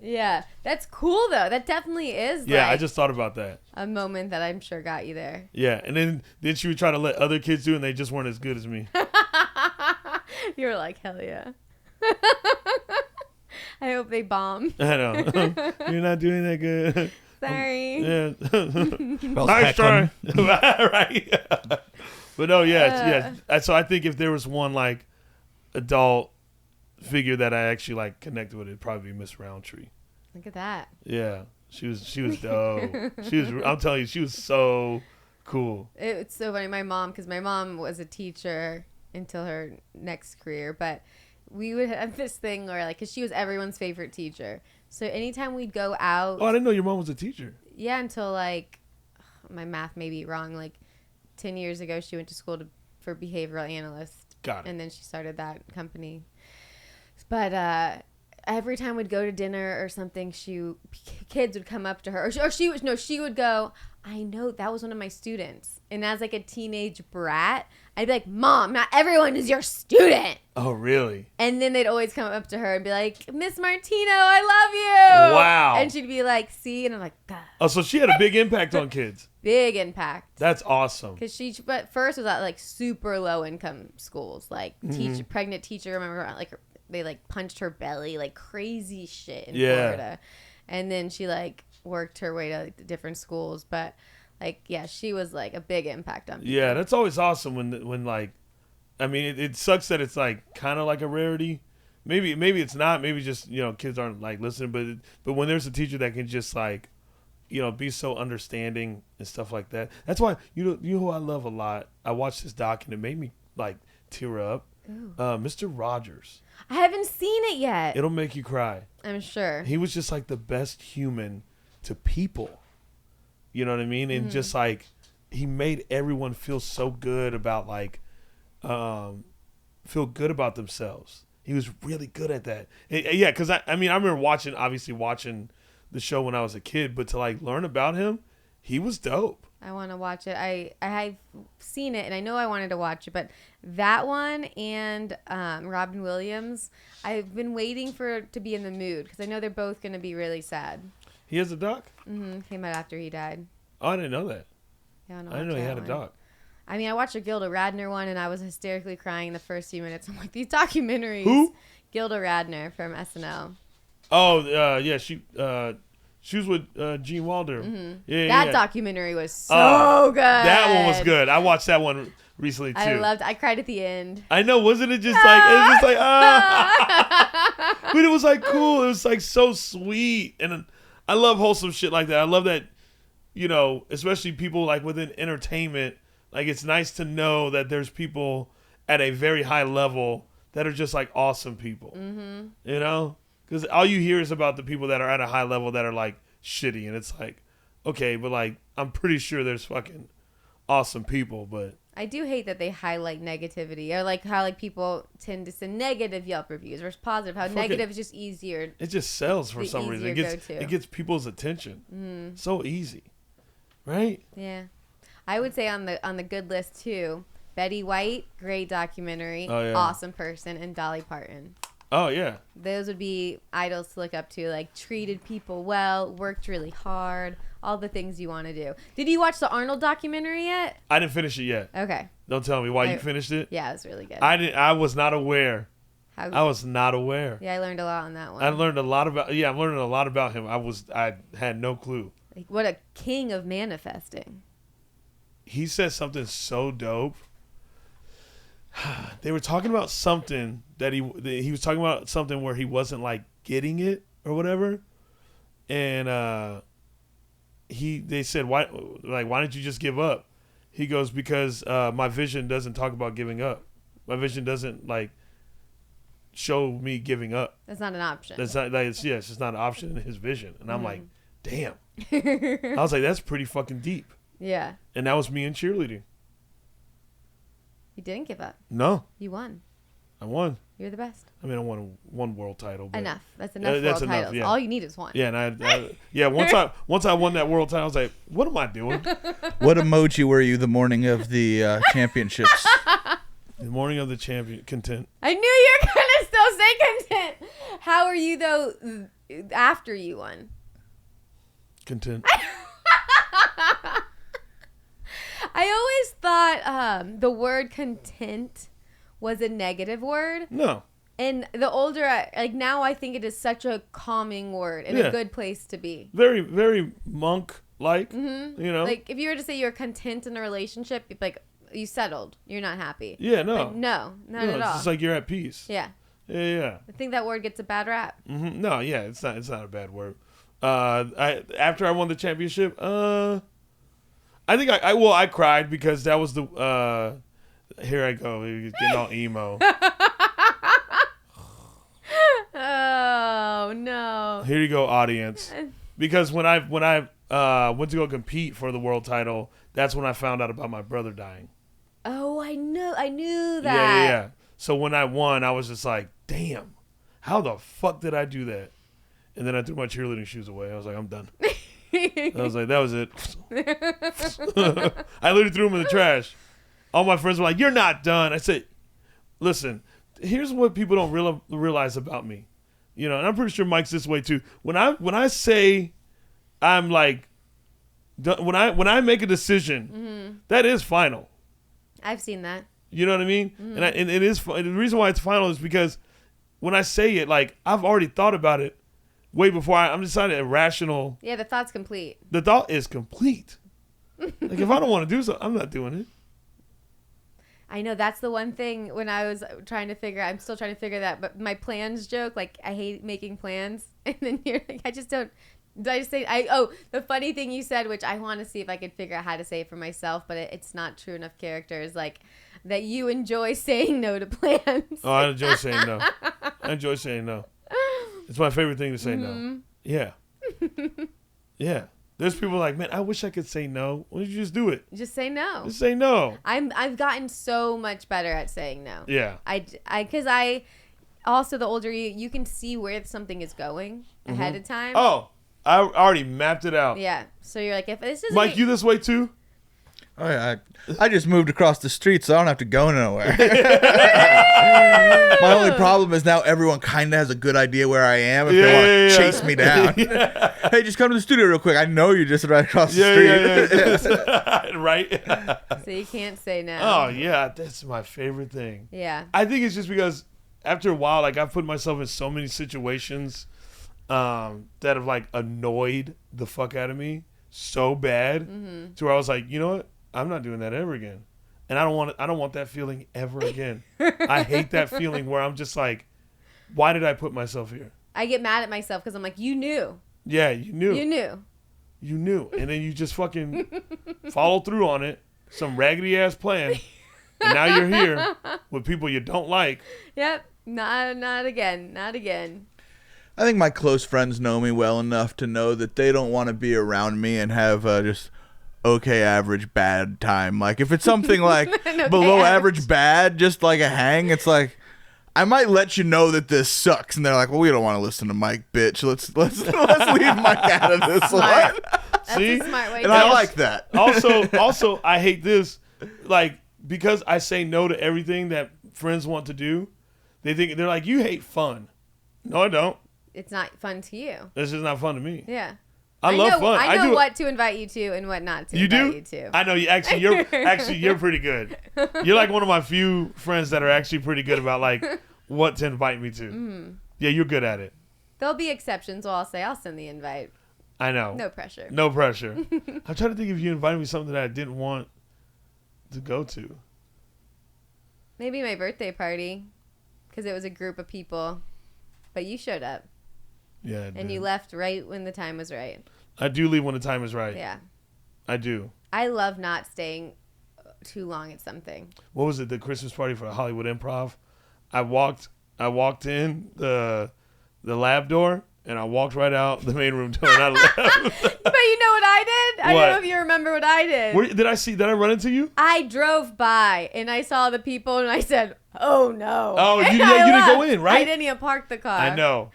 yeah, that's cool though. That definitely is. Yeah, like I just thought about that. A moment that I'm sure got you there. Yeah, and then she would try to let other kids do it, and they just weren't as good as me. You were like, hell yeah. I hope they bomb. I know. You're not doing that good. Sorry. Yeah. Nice try. Right. But no, yeah. So I think if there was one like adult figure that I actually like connected with, it'd probably be Miss Roundtree. Look at that. Yeah. She was dope. I'm telling you, she was so cool. It's so funny. My mom was a teacher until her next career, but we would have this thing where like, cause she was everyone's favorite teacher. So anytime we'd go out. Oh, I didn't know your mom was a teacher. Yeah. Until like, my math may be wrong. Like 10 years ago, she went to school for behavioral analyst. Got it. And then she started that company. But every time we'd go to dinner or something, kids would come up to her, or she would go, I know that was one of my students. And as like a teenage brat, I'd be like, Mom, not everyone is your student. Oh, really? And then they'd always come up to her and be like, Miss Martino, I love you. Wow. And she'd be like, see? And I'm like, God. Oh, so she had a big impact on kids. Big impact. That's awesome. Because but first was at like super low income schools, like pregnant teacher. Remember, like they like punched her belly, like crazy shit in Florida. And then she like worked her way to like, different schools, but like she was like a big impact on people. Yeah, that's always awesome when like, I mean, it sucks that it's like kind of like a rarity. Maybe it's not. Maybe just kids aren't like listening. But when there's a teacher that can just like, be so understanding and stuff like that. That's why you know who I love a lot. I watched this doc and it made me like tear up. Mr. Rogers. I haven't seen it yet. It'll make you cry. I'm sure. He was just like the best human to people. You know what I mean? And just like he made everyone feel so good about like feel good about themselves. He was really good at that. Yeah, because I mean I remember watching the show when I was a kid, but to like learn about him, he was dope. I want to watch it. I have seen it and I know I wanted to watch it, but that one and Robin Williams, I've been waiting to be in the mood because I know they're both going to be really sad. He has a doc? Came out after he died. Oh, I didn't know that. Yeah, I didn't know he had a doc. I mean, I watched a Gilda Radner one and I was hysterically crying the first few minutes. I'm like, these documentaries. Who? Gilda Radner from SNL. Oh, yeah, she was with Gene Wilder. That documentary was so good. That one was good. I watched that one recently too. I cried at the end. I know, wasn't it just like but it was like cool. It was like so sweet, and I love wholesome shit like that. I love that, especially people like within entertainment. Like it's nice to know that there's people at a very high level that are just like awesome people. Because all you hear is about the people that are at a high level that are like shitty, and it's like, okay, but like I'm pretty sure there's fucking awesome people, but I do hate that they highlight negativity, or like how like people tend to send negative Yelp reviews versus positive. How negative is just easier. It just sells for some reason. It gets people's attention. So easy, right? Yeah, I would say on the good list too. Betty White, great documentary, awesome person, and Dolly Parton. Oh yeah, those would be idols to look up to. Like treated people well, worked really hard, all the things you want to do. Did you watch the Arnold documentary yet? I didn't finish it yet. Okay. Don't tell me why you finished it. Yeah, it was really good. I was not aware. I was not aware. Yeah, I learned a lot on that one. I learned a lot about. Yeah, I'm learning a lot about him. I had no clue. Like, what a king of manifesting. He said something so dope. They were talking about something that he was talking about something where he wasn't like getting it or whatever, and they said why don't you just give up? He goes, because my vision doesn't talk about giving up. My vision doesn't like show me giving up. That's not an option. That's not like it's just not an option in his vision. And I'm like, damn. I was like, that's pretty fucking deep. Yeah. And that was me in cheerleading. You didn't give up. No. You won. I won. You're the best. I mean, I won one world title. But enough. That's enough world titles. Yeah. All you need is one. Yeah, and once I won that world title, I was like, what am I doing? What emoji were you the morning of the championships? The morning of the champion, content. I knew you were gonna still say content. How are you though after you won? Content. I always thought the word content was a negative word. No. And the older now I think it is such a calming word and a good place to be. Very, very monk-like, Like if you were to say you're content in a relationship, you'd be like, you settled. You're not happy. Yeah, no. Like, no, not at all. It's just like you're at peace. Yeah. Yeah. I think that word gets a bad rap. Mm-hmm. No, yeah, it's not a bad word. After I won the championship, I think I cried because that was the here I go, getting all emo. Oh no. Here you go, audience. Because when I went to go compete for the world title, that's when I found out about my brother dying. Oh, I knew that. Yeah. So when I won, I was just like, damn, how the fuck did I do that? And then I threw my cheerleading shoes away. I was like, I'm done. I was like, that was it. I literally threw them in the trash. All my friends were like, you're not done. I said, listen, here's what people don't realize about me. You know, and I'm pretty sure Mike's this way too. When I say I'm like, when I make a decision, that is final. I've seen that. You know what I mean? And it is. And the reason why it's final is because when I say it, like I've already thought about it way before I'm deciding irrational. Yeah, the thought's complete. The thought is complete. Like if I don't want to do something, I'm not doing it. I know that's the one thing when I was trying to figure out, I'm still trying to figure that, but my plans joke, like I hate making plans. And then you're like, I just don't, did I just say, the funny thing you said, which I want to see if I could figure out how to say it for myself, but it's not true enough character, is like that you enjoy saying no to plans. Oh, I enjoy saying no. I enjoy saying no. It's my favorite thing to say no. Yeah. Yeah. There's people like, man, I wish I could say no. Why don't you just do it? Just say no. Just say no. I've gotten so much better at saying no. Yeah. Because I also, the older you can see where something is going ahead of time. Oh, I already mapped it out. Yeah. So you're like, if this is Mike, you this way too? Oh, yeah, I just moved across the street, so I don't have to go nowhere. My only problem is now everyone kind of has a good idea where I am if they want to chase me down. Hey, just come to the studio real quick. I know you're just right across the street. Right? So you can't say no. Oh, yeah. That's my favorite thing. Yeah. I think it's just because after a while, like I've put myself in so many situations that have like annoyed the fuck out of me so bad to where I was like, you know what? I'm not doing that ever again. And I don't want that feeling ever again. I hate that feeling where I'm just like, why did I put myself here? I get mad at myself because I'm like, you knew. Yeah, you knew. You knew. You knew. And then you just fucking follow through on it. Some raggedy ass plan. And now you're here with people you don't like. Yep. Not again. Not again. I think my close friends know me well enough to know that they don't want to be around me and have just okay average bad time. Like if it's something like below average bad, just like a hang, it's like I might let you know that this sucks, and they're like, well, we don't want to listen to Mike, bitch. Let's leave Mike out of this one. That's See? a smart way And I like that. Also, I hate this. Like, because I say no to everything that friends want to do, they're like, you hate fun. No, I don't. It's not fun to you. This is not fun to me. Yeah. I love fun. I know what to invite you to and what not to invite you to. I know you. You're pretty good. You're like one of my few friends that are actually pretty good about like what to invite me to. Mm-hmm. Yeah, you're good at it. There'll be exceptions. Well, I'll send the invite. I know. No pressure. No pressure. I'm trying to think if you invited me something that I didn't want to go to. Maybe my birthday party, because it was a group of people, but you showed up. Yeah, and you left right when the time was right. I do leave when the time is right. Yeah. I do. I love not staying too long at something. What was it? The Christmas party for Hollywood Improv. I walked in the lab door and I walked right out the main room door and I left. But you know what I did? I don't know if you remember what I did. Did I run into you? I drove by and I saw the people and I said, "Oh no!" Oh, you didn't go in, right? I didn't even park the car. I know.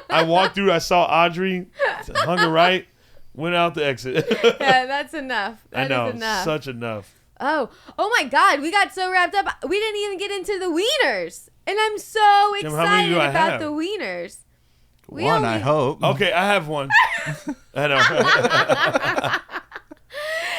I walked through. I saw Audrey, hung her right, went out the exit. Yeah, that's enough. That is enough. Such enough. Oh my God! We got so wrapped up. We didn't even get into the wieners, and I'm so excited about the wieners. One, I hope. Okay, I have one. I know.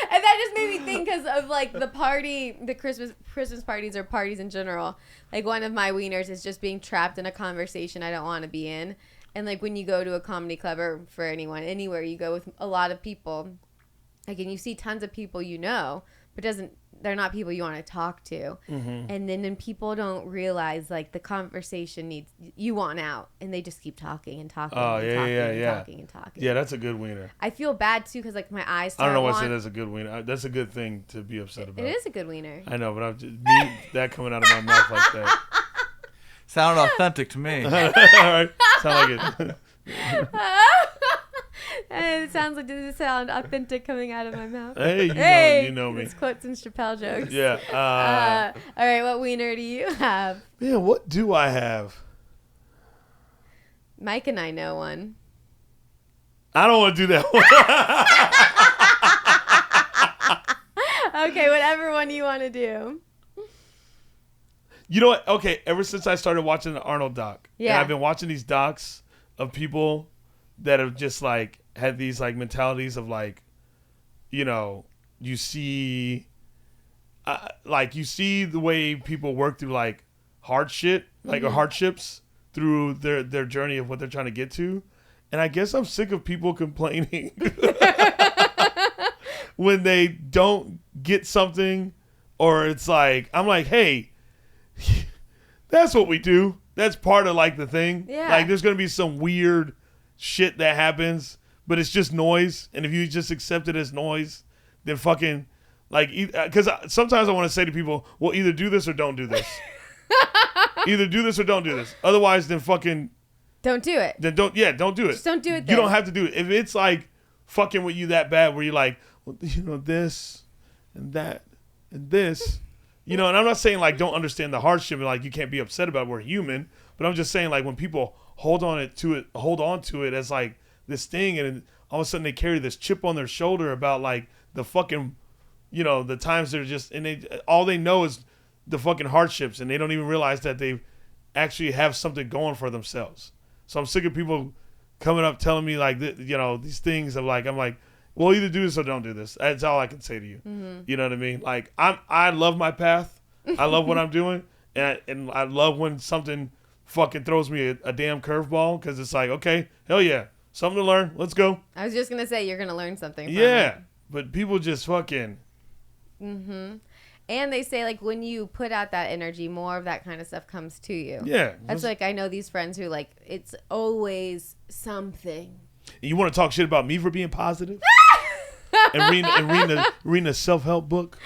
And that just made me think because of like the Christmas parties or parties in general. Like one of my wieners is just being trapped in a conversation I don't want to be in. And like when you go to a comedy club or for anyone, anywhere you go with a lot of people, like and you see tons of people you know, but they're not people you want to talk to. Mm-hmm. And then people don't realize like the conversation you want out and they just keep talking and talking talking and talking. Yeah, that's a good wiener. I feel bad too because like my eyes I don't know why I say that's a good wiener. That's a good thing to be upset about. It is a good wiener. I know, but that coming out of my mouth like that. Sounded authentic to me. All right. Sound like it. It sounds like this sound authentic coming out of my mouth. Hey, you know me. It's quotes and Shapel jokes. Yeah. All right, what wiener do you have? Man, what do I have? Mike and I know one. I don't want to do that one. Okay, whatever one you want to do. You know what? Okay, ever since I started watching the Arnold doc, Yeah. and I've been watching these docs of people that have just like had these like mentalities of like, you know, you see the way people work through like hard shit, like or hardships through their journey of what they're trying to get to. And I guess I'm sick of people complaining when they don't get something, or it's like, I'm like, hey, that's what we do. That's part of like the thing. Yeah. Like there's going to be some weird shit that happens, but it's just noise. And if you just accept it as noise, then fucking like, because sometimes I want to say to people, well, either do this or don't do this. Either do this or don't do this. Otherwise, then fucking don't do it. Then don't do it. Just don't do it. You don't have to do it. If it's like fucking with you that bad, where you're like, well, you know, this and that and this, you know. And I'm not saying like don't understand the hardship and like you can't be upset about it. We're human, but I'm just saying like when people hold on to it as like this thing, and all of a sudden they carry this chip on their shoulder about like the fucking, you know, the times they're just, and all they know is the fucking hardships, and they don't even realize that they actually have something going for themselves. So I'm sick of people coming up telling me like, you know, these things of like, I'm like, well, either do this or don't do this. That's all I can say to you. Mm-hmm. You know what I mean? Like I love my path. I love what I'm doing, and I love when something fucking throws me a damn curveball, because it's like, okay, hell yeah, something to learn. Let's go. I was just gonna say you're gonna learn something. From Yeah, it. but people just fucking. Mm-hmm. And they say like when you put out that energy, more of that kind of stuff comes to you. Yeah, that's like, I know these friends who like, it's always something. You want to talk shit about me for being positive and reading a self-help book,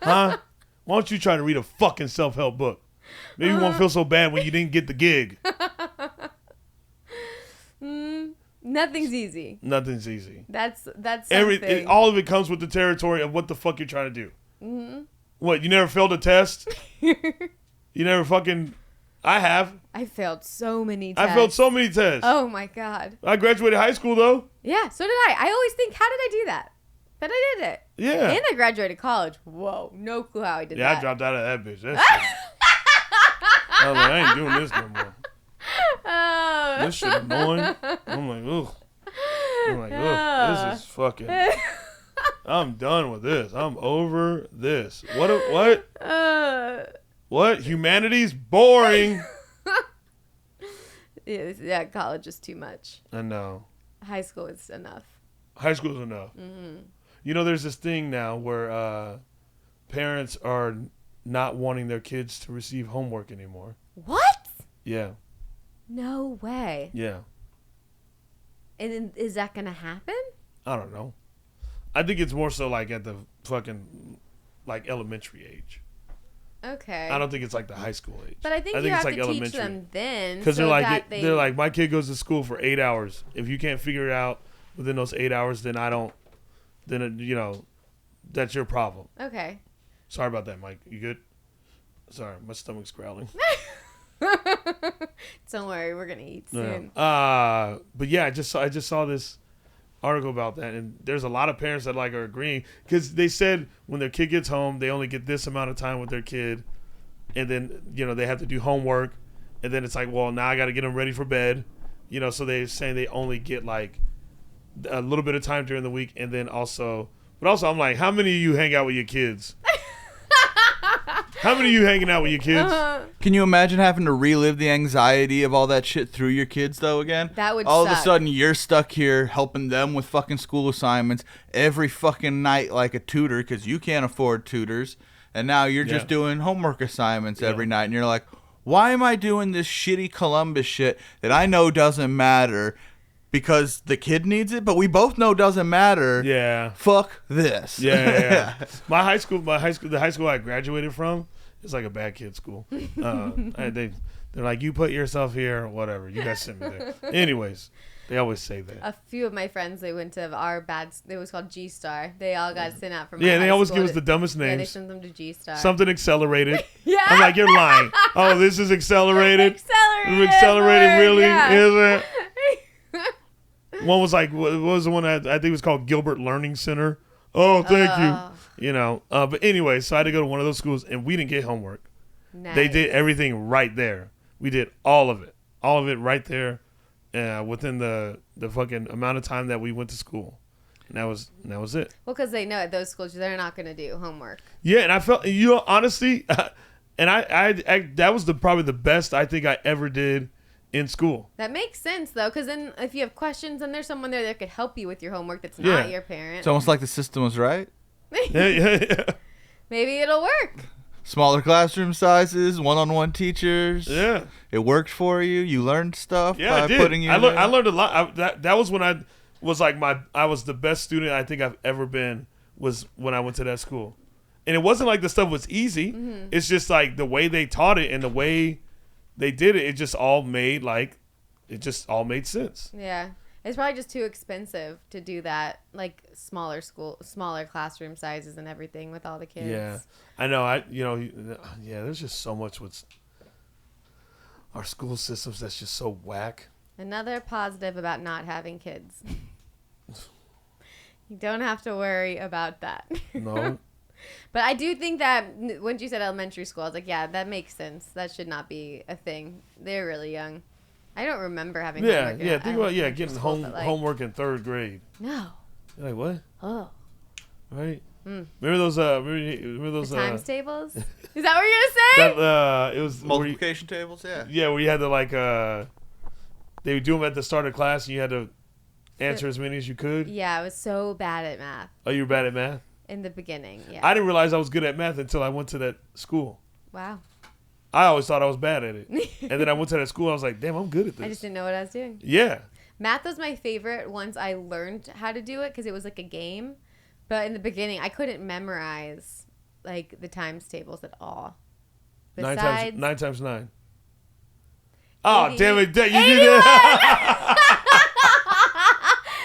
huh? Why don't you try to read a fucking self-help book? Maybe you won't feel so bad when you didn't get the gig. Nothing's easy. Nothing's easy. That's something. All of it comes with the territory of what the fuck you're trying to do. Mm-hmm. What, you never failed a test? You never fucking... I have. I failed so many tests. I failed so many tests. Oh my God. I graduated high school though. Yeah, so did I. I always think, how did I do that? But I did it. Yeah. And I graduated college. Whoa, no clue how I did that. Yeah, I dropped out of that bitch. That shit. I was like, I ain't doing this no more. Oh. This shit annoying. I'm like, ugh. This is fucking... I'm done with this. I'm over this. What? What? Humanity's boring. Yeah, college is too much. I know. High school is enough. High school is enough. Mm-hmm. You know, there's this thing now where parents are not wanting their kids to receive homework anymore. What? Yeah. No way. Yeah. And then, is that going to happen? I don't know. I think it's more so like at the fucking like elementary age. Okay. I don't think it's like the high school age. But I think you have to teach them then. Because they're like, my kid goes to school for 8 hours. If you can't figure it out within those 8 hours, then you know, that's your problem. Okay. Sorry about that, Mike. You good? Sorry, my stomach's growling. Don't worry, we're gonna eat soon. But yeah, I just saw this article about that, and there's a lot of parents that like are agreeing, because they said when their kid gets home, they only get this amount of time with their kid, and then, you know, they have to do homework, and then it's like, well, now I got to get them ready for bed, you know. So they're saying they only get like a little bit of time during the week, and then also I'm like, how many of you hang out with your kids? How many of you hanging out with your kids? Can you imagine having to relive the anxiety of all that shit through your kids, though, again? That would all suck. Of a sudden, you're stuck here helping them with fucking school assignments every fucking night like a tutor, because you can't afford tutors. And now you're just doing homework assignments every night. And you're like, why am I doing this shitty Columbus shit that I know doesn't matter because the kid needs it, but we both know doesn't matter? Yeah. Fuck this. Yeah. The high school I graduated from is like a bad kid school. They They're like, you put yourself here, whatever. You guys sent me there. Anyways, they always say that. A few of my friends, they went to our it was called G-Star. They all got sent out from Yeah, they always school give us the dumbest names. Yeah, they sent them to G-Star. Something accelerated. Yeah. I'm like, you're lying. Oh, this is accelerated. Accelerated, really? yeah. Is it? One was like, what was the one I think it was called Gilbert Learning Center? Oh, thank you. You know, but anyway, so I had to go to one of those schools, and we didn't get homework. Nice. They did everything right there. We did all of it right there, within the fucking amount of time that we went to school, and that was it. Well, because they know at those schools they're not going to do homework. Yeah, and I felt, you know, honestly, and I that was probably the best I think I ever did in school. That makes sense though, because then if you have questions, then there's someone there that could help you with your homework that's not your parent. It's almost like the system was right. Yeah. Maybe it'll work. Smaller classroom sizes, one-on-one teachers. Yeah, it worked for you. You learned stuff. Yeah, by I did. Putting you I there. learned a lot. That was when I was like I was the best student I think I've ever been, was when I went to that school, and it wasn't like the stuff was easy. Mm-hmm. It's just like the way they taught it and the way they did it. It just all made sense. Yeah. It's probably just too expensive to do that, like smaller classroom sizes and everything with all the kids. Yeah, I know. There's just so much with our school systems that's just so whack. Another positive about not having kids. You don't have to worry about that. No. But I do think that when you said elementary school, I was like, yeah, that makes sense. That should not be a thing. They're really young. I don't remember having homework. Think about getting homework in third grade. No. You're like, what? Oh. Right? Remember those the times tables? Is that what you're gonna say? It was multiplication tables, yeah. Yeah, where you had to they would do them at the start of class and you had to answer as many as you could. Yeah, I was so bad at math. Oh, you were bad at math? In the beginning, yeah. I didn't realize I was good at math until I went to that school. Wow. I always thought I was bad at it. And then I went to that school. I was like, damn, I'm good at this. I just didn't know what I was doing. Yeah. Math was my favorite once I learned how to do it because it was like a game. But in the beginning, I couldn't memorize like the times tables at all. Besides, 9 times 9. Oh, 80, damn it. You did that.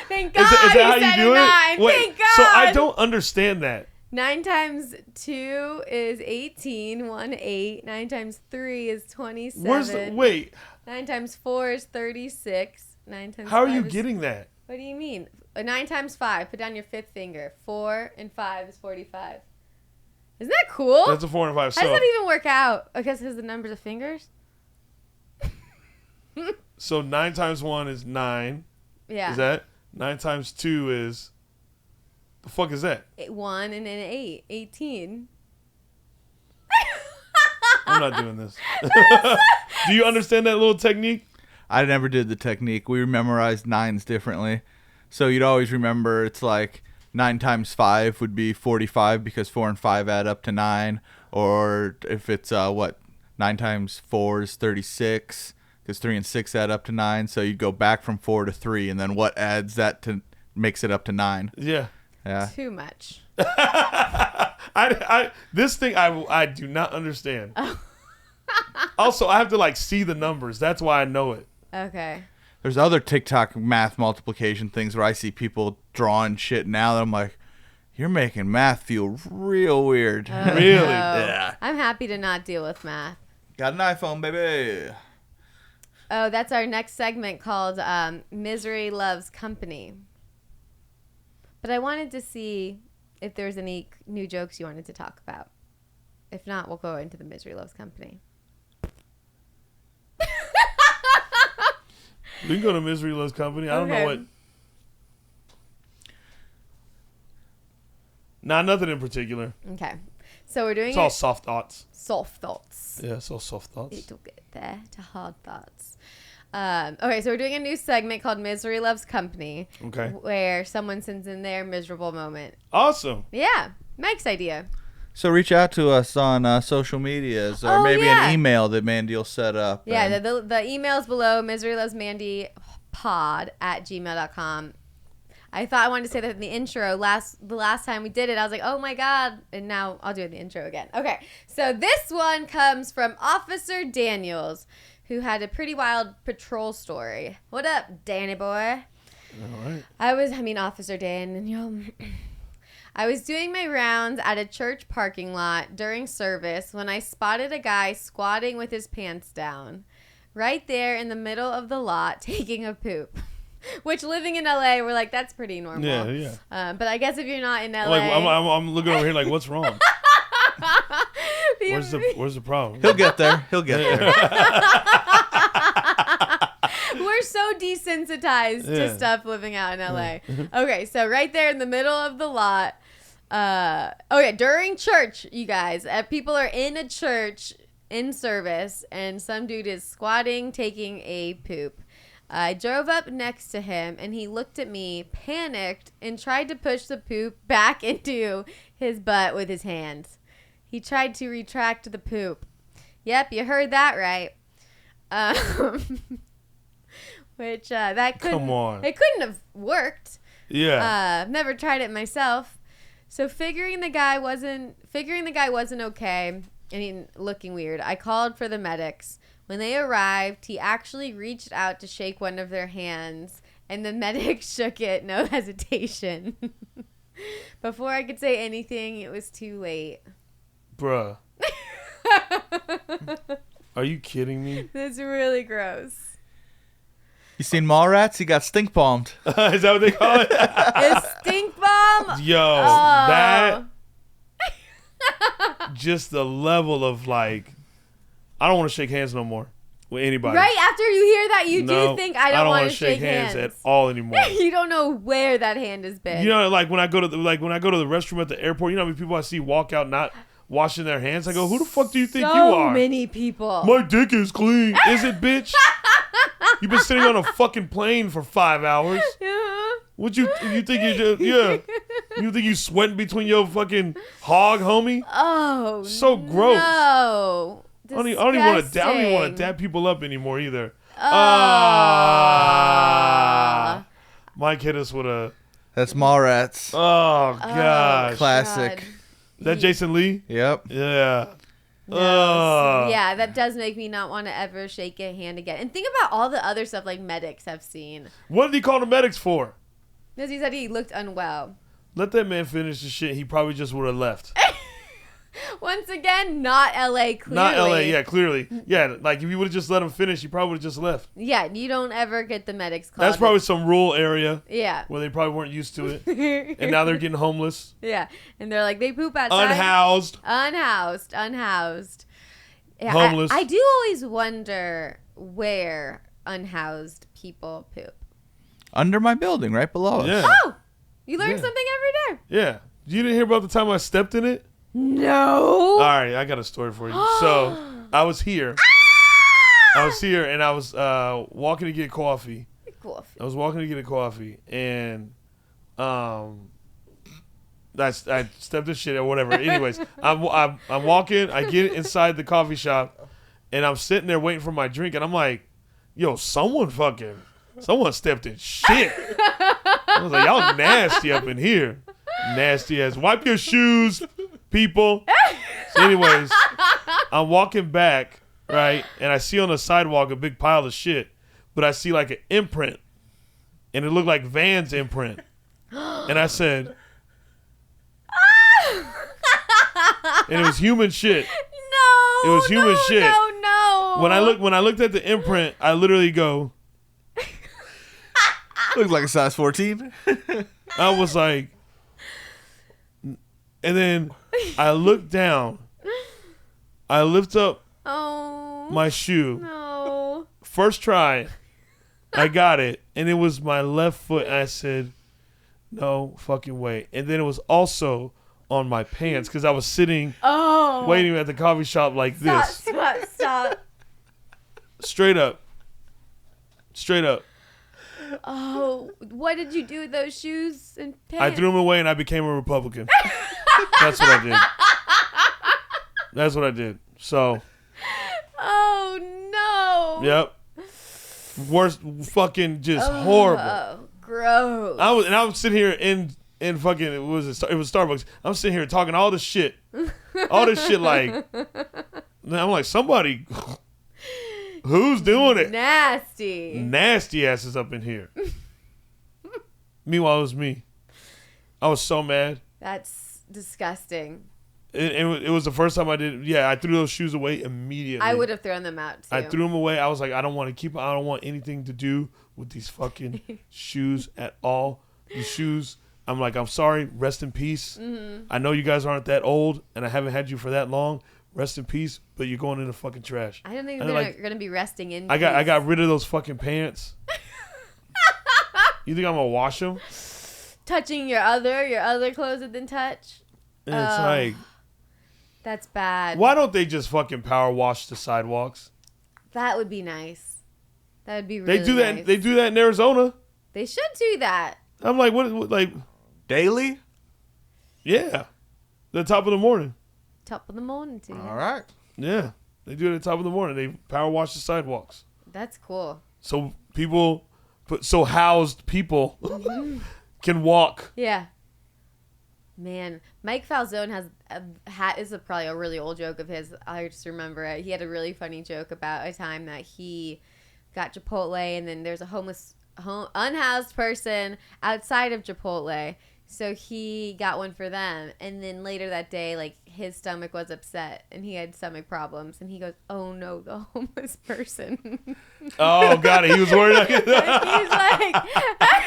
Thank God. Is that how you do it? Wait, Thank God. so I don't understand that. 9 times 2 is 18. 1, 8. 9 times 3 is 27. Wait. 9 times 4 is 36. 9 times How are 5 you is, getting that? What do you mean? 9 times 5. Put down your fifth finger. 4 and 5 is 45. Isn't that cool? That's a 4 and 5. How does that even work out? I guess because the numbers of fingers? So 9 times 1 is 9. Yeah. Is that? 9 times 2 is... The fuck is that? 1 and then 8. 18. I'm not doing this. Do you understand that little technique? I never did the technique. We memorized nines differently. So you'd always remember it's like 9 times 5 would be 45 because 4 and 5 add up to 9. Or if it's 9 times 4 is 36 because 3 and 6 add up to 9. So you'd go back from 4 to 3 and then what adds that to makes it up to 9. Yeah. Yeah. Too much. This thing I do not understand. Oh. Also, I have to like see the numbers. That's why I know it. Okay. There's other TikTok math multiplication things where I see people drawing shit now that I'm like, you're making math feel real weird. Oh, Really? no. Yeah. I'm happy to not deal with math. Got an iPhone, baby. Oh, that's our next segment called Misery Loves Company. But I wanted to see if there's any new jokes you wanted to talk about. If not, we'll go into the Misery Loves Company. We can go to Misery Loves Company. I don't know what. Nothing in particular. Okay. So we're doing It's all soft thoughts. Soft thoughts. Yeah, it's all soft thoughts. It'll get there to hard thoughts. Okay, so we're doing a new segment called Misery Loves Company. Okay. Where someone sends in their miserable moment. Awesome. Yeah. Mike's idea. So reach out to us on social medias or maybe an email that Mandy will set up. Yeah, the email's below, miserylovesmandypod@gmail.com. I thought I wanted to say that in the intro. The last time we did it, I was like, oh my God. And now I'll do it in the intro again. Okay. So this one comes from Officer Daniels, who had a pretty wild patrol story. What up, Danny boy? All right. Officer Daniel. I was doing my rounds at a church parking lot during service when I spotted a guy squatting with his pants down. Right there in the middle of the lot, taking a poop. Which, living in LA, we're like, that's pretty normal. Yeah. But I guess if you're not in LA, I'm looking over here like, what's wrong? Where's the problem? He'll get there. We're so desensitized to stuff living out in LA. Okay, so right there in the middle of the lot. During church, you guys, people are in a church in service, and some dude is squatting, taking a poop. I drove up next to him, and he looked at me, panicked, and tried to push the poop back into his butt with his hands. He tried to retract the poop. Yep, you heard that right. Which that couldn't. Come on. It couldn't have worked. Yeah. Never tried it myself. So figuring the guy wasn't okay and looking weird, I called for the medics. When they arrived, he actually reached out to shake one of their hands, and the medic shook it, no hesitation. Before I could say anything, it was too late. Bruh. Are you kidding me? That's really gross. You seen Mallrats? He got stink bombed. Is that what they call it? A stink bomb? Yo, that. Just the level of like, I don't want to shake hands no more with anybody. Right after you hear that, you do think I don't want to shake hands at all anymore. You don't know where that hand has been. You know, like when I go to the restroom at the airport, you know how many people I see walk out not washing their hands? I go, who the fuck do you think you are? So many people. My dick is clean. Is it, bitch? You've been sitting on a fucking plane for 5 hours. What you think you do? Yeah. You think you sweating between your fucking hog, homie? Oh, so gross. No. I don't even want to dab people up anymore either. Mike hit us with a. That's Mallrats. Oh gosh. Classic. God. Is that Jason Lee? Yep. Yeah. No, yeah, that does make me not want to ever shake a hand again. And think about all the other stuff like medics have seen. What did he call the medics for? Because he said he looked unwell. Let that man finish the shit. He probably just would have left. Once again, not LA, clearly. Not LA, yeah, clearly. Yeah, like if you would have just let him finish, he probably would have just left. Yeah, you don't ever get the medics called. That's probably some rural area. Yeah. Where they probably weren't used to it. And now they're getting homeless. Yeah. And they're like, they poop outside. Unhoused. Yeah, homeless. I do always wonder where unhoused people poop. Under my building, right below us. Yeah. Oh! You learn something every day. Yeah. You didn't hear about the time I stepped in it? No. All right, I got a story for you. So I was here. I was here, and I was walking to get coffee. I was walking to get a coffee, and I stepped in shit or whatever. Anyways, I'm walking. I get inside the coffee shop, and I'm sitting there waiting for my drink, and I'm like, yo, someone stepped in shit. I was like, y'all nasty up in here. Nasty ass. Wipe your shoes, people. So anyways, I'm walking back, right? And I see on the sidewalk a big pile of shit. But I see like an imprint. And it looked like Van's imprint. And I said... and it was human shit. No. It was human shit. No. When I looked at the imprint, I literally go... Looks like a size 14. I was like... And then I look down. I lift up my shoe. No. First try, I got it. And it was my left foot. And I said, no fucking way. And then it was also on my pants because I was sitting waiting at the coffee shop like this. Stop. Straight up. Oh, what did you do with those shoes and pants? I threw them away and I became a Republican. That's what I did. So. Oh, no. Yep. Worst fucking just horrible. Oh, Gross. I was sitting here in fucking, it was Starbucks. I'm sitting here talking all this shit. All this shit like, I'm like, somebody, who's doing it? Nasty. Nasty asses up in here. Meanwhile, it was me. I was so mad. That's disgusting. It was the first time I did it. Yeah, I threw those shoes away immediately. I would have thrown them out too. I threw them away. I was like, I don't want anything to do with these fucking shoes at all. The shoes, I'm like, I'm sorry. Rest in peace. Mm-hmm. I know you guys aren't that old, and I haven't had you for that long. Rest in peace, but you're going in the fucking trash. I don't think they're going to be resting in peace. I got rid of those fucking pants. You think I'm going to wash them? Touching your other clothes that didn't touch? And it's like... That's bad. Why don't they just fucking power wash the sidewalks? That would be nice. That would be really nice. They do that in Arizona. They should do that. I'm like, what like... Daily? Yeah. The top of the morning. Top of the morning, too. All right. Yeah. They do it at the top of the morning. They power wash the sidewalks. That's cool. So housed people can walk. Yeah. Man, Mike Falzone has a hat. Is probably a really old joke of his. I just remember it. He had a really funny joke about a time that he got Chipotle, and then there's a unhoused person outside of Chipotle, so he got one for them. And then later that day, like, his stomach was upset, and he had stomach problems, and he goes, "Oh no, the homeless person." Oh god, he was worried. He's like,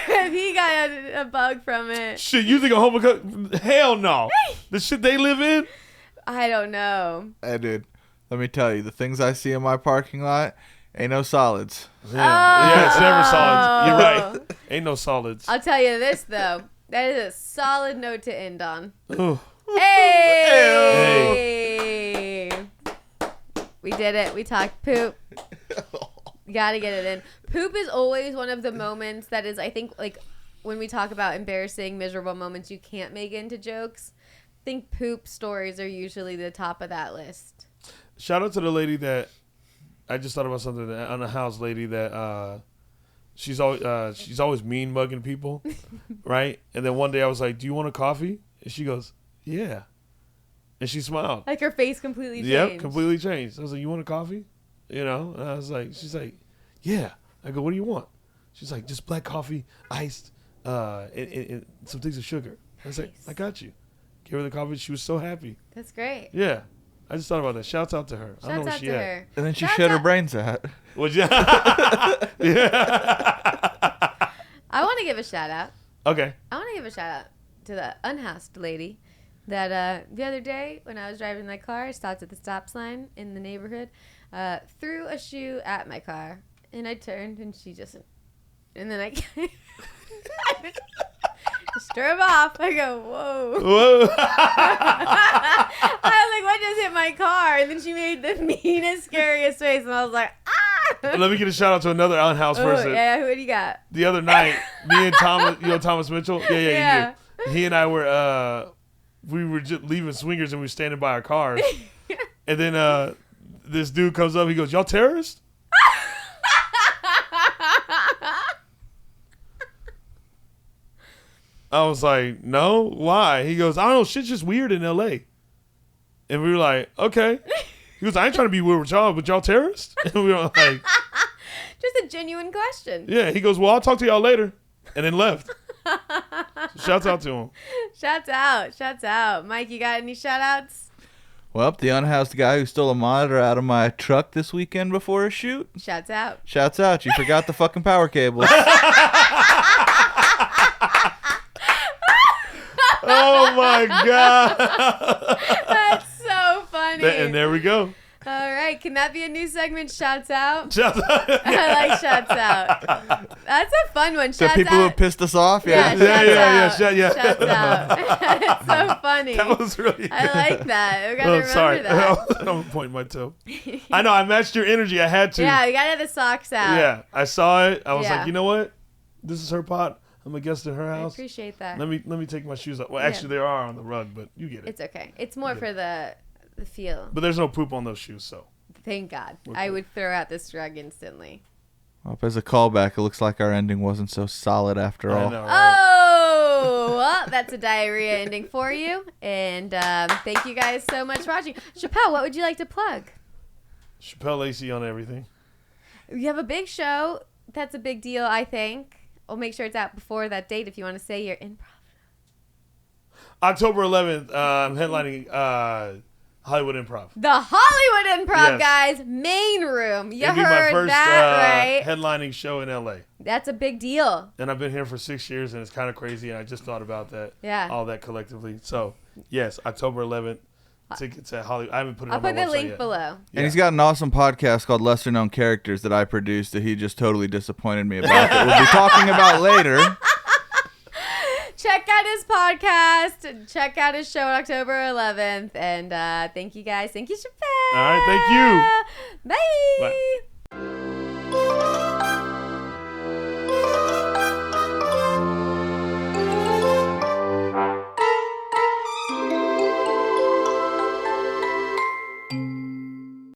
if he got a bug from it. Shit, you think a homeless? Hell no. The shit they live in. I don't know. Hey, dude, let me tell you, the things I see in my parking lot ain't no solids. Yeah, it's never solids. You're right. Ain't no solids. I'll tell you this though. That is a solid note to end on. Ooh. Hey! We did it. We talked poop. You gotta get it in. Poop is always one of the moments that is, I think, like, when we talk about embarrassing, miserable moments you can't make into jokes. I think poop stories are usually the top of that list. Shout out to the lady that, I just thought about something, on the house lady that, she's always mean mugging people, right? And then one day I was like, "Do you want a coffee?" And she goes, "Yeah." And she smiled. Like, her face completely changed. Yep, completely changed. I was like, "You want a coffee?" You know? And I was like, she's like, "Yeah." I go, "What do you want?" She's like, "Just black coffee, iced, and some things of sugar." I was like, "I got you." Gave her the coffee. She was so happy. That's great. Yeah. I just thought about that. Shouts out to her. I don't know where Shouts out she to at. her. And then she shit her brains out. Well, yeah. Yeah. I want to give a shout out. Okay. I want to give a shout out to the unhoused lady that the other day when I was driving my car, stopped at the stop sign in the neighborhood, threw a shoe at my car, and I turned and she just, and then I just drove off. I go, whoa. Whoa. I was like, what just hit my car? And then she made the meanest, scariest face, and I was like, ah. Let me get a shout out to another unhoused person. Yeah, who do you got? The other night, me and Thomas, Thomas Mitchell? Yeah. He and I were, we were just leaving Swingers and we were standing by our cars. And then this dude comes up, he goes, "Y'all terrorists?" I was like, "No, why?" He goes, "I don't know, shit's just weird in LA." And we were like, "Okay." He goes, "I ain't trying to be weird with y'all, but y'all terrorists?" And we were like, just a genuine question. yeah. He goes, "Well, I'll talk to y'all later," and then left. So shouts out to him. Shouts out. Mike, you got any shout outs? Well, the unhoused guy who stole a monitor out of my truck this weekend before a shoot. Shouts out. Shouts out. You forgot the fucking power cables. Oh my god. That's so funny. And there we go. All right, can that be a new segment? Shouts out. Shouts out. I like shouts out. That's a fun one. The Shouts people out. who pissed us off. Yeah, Yeah. Shouts out. It's so funny. That was really good. I like that. We gotta remember sorry. that. I'm pointing my toe. I know. I matched your energy. I had to. Yeah, we gotta have the socks out. Yeah. I saw it. I was Yeah. like, you know what? This is her pot. I'm a guest at her I house. appreciate that. Let me take my shoes off. Well, actually, they are on the rug, but you get it. It's okay. It's more for the feel. But there's no poop on those shoes, so. Thank God. Okay. I would throw out this rug instantly. Well, as a callback, it looks like our ending wasn't so solid after all. I know, right? Oh, well, that's a diarrhea ending for you. And thank you guys so much for watching. Chappelle, what would you like to plug? Shapel Lacey on everything. You have a big show. That's a big deal, I think. We'll make sure it's out before that date if you want to say you're improv. October 11th, I'm headlining Hollywood Improv. The Hollywood Improv, Yes. guys. Main room. You It'll be my heard first that, right? headlining show in LA. That's a big deal. And I've been here for 6 years, and it's kind of crazy. And I just thought about that. Yeah. All that collectively. So, yes, October 11th. Tickets at Hollywood. I haven't put it I'll on my put the website link yet. below. And Yeah. he's got an awesome podcast called Lesser Known Characters that I produced that he just totally disappointed me about that we'll be talking about later. Check out his podcast. Check out his show on October 11th. And thank you guys. Thank you, Chappelle. All right, thank you. Bye. Bye.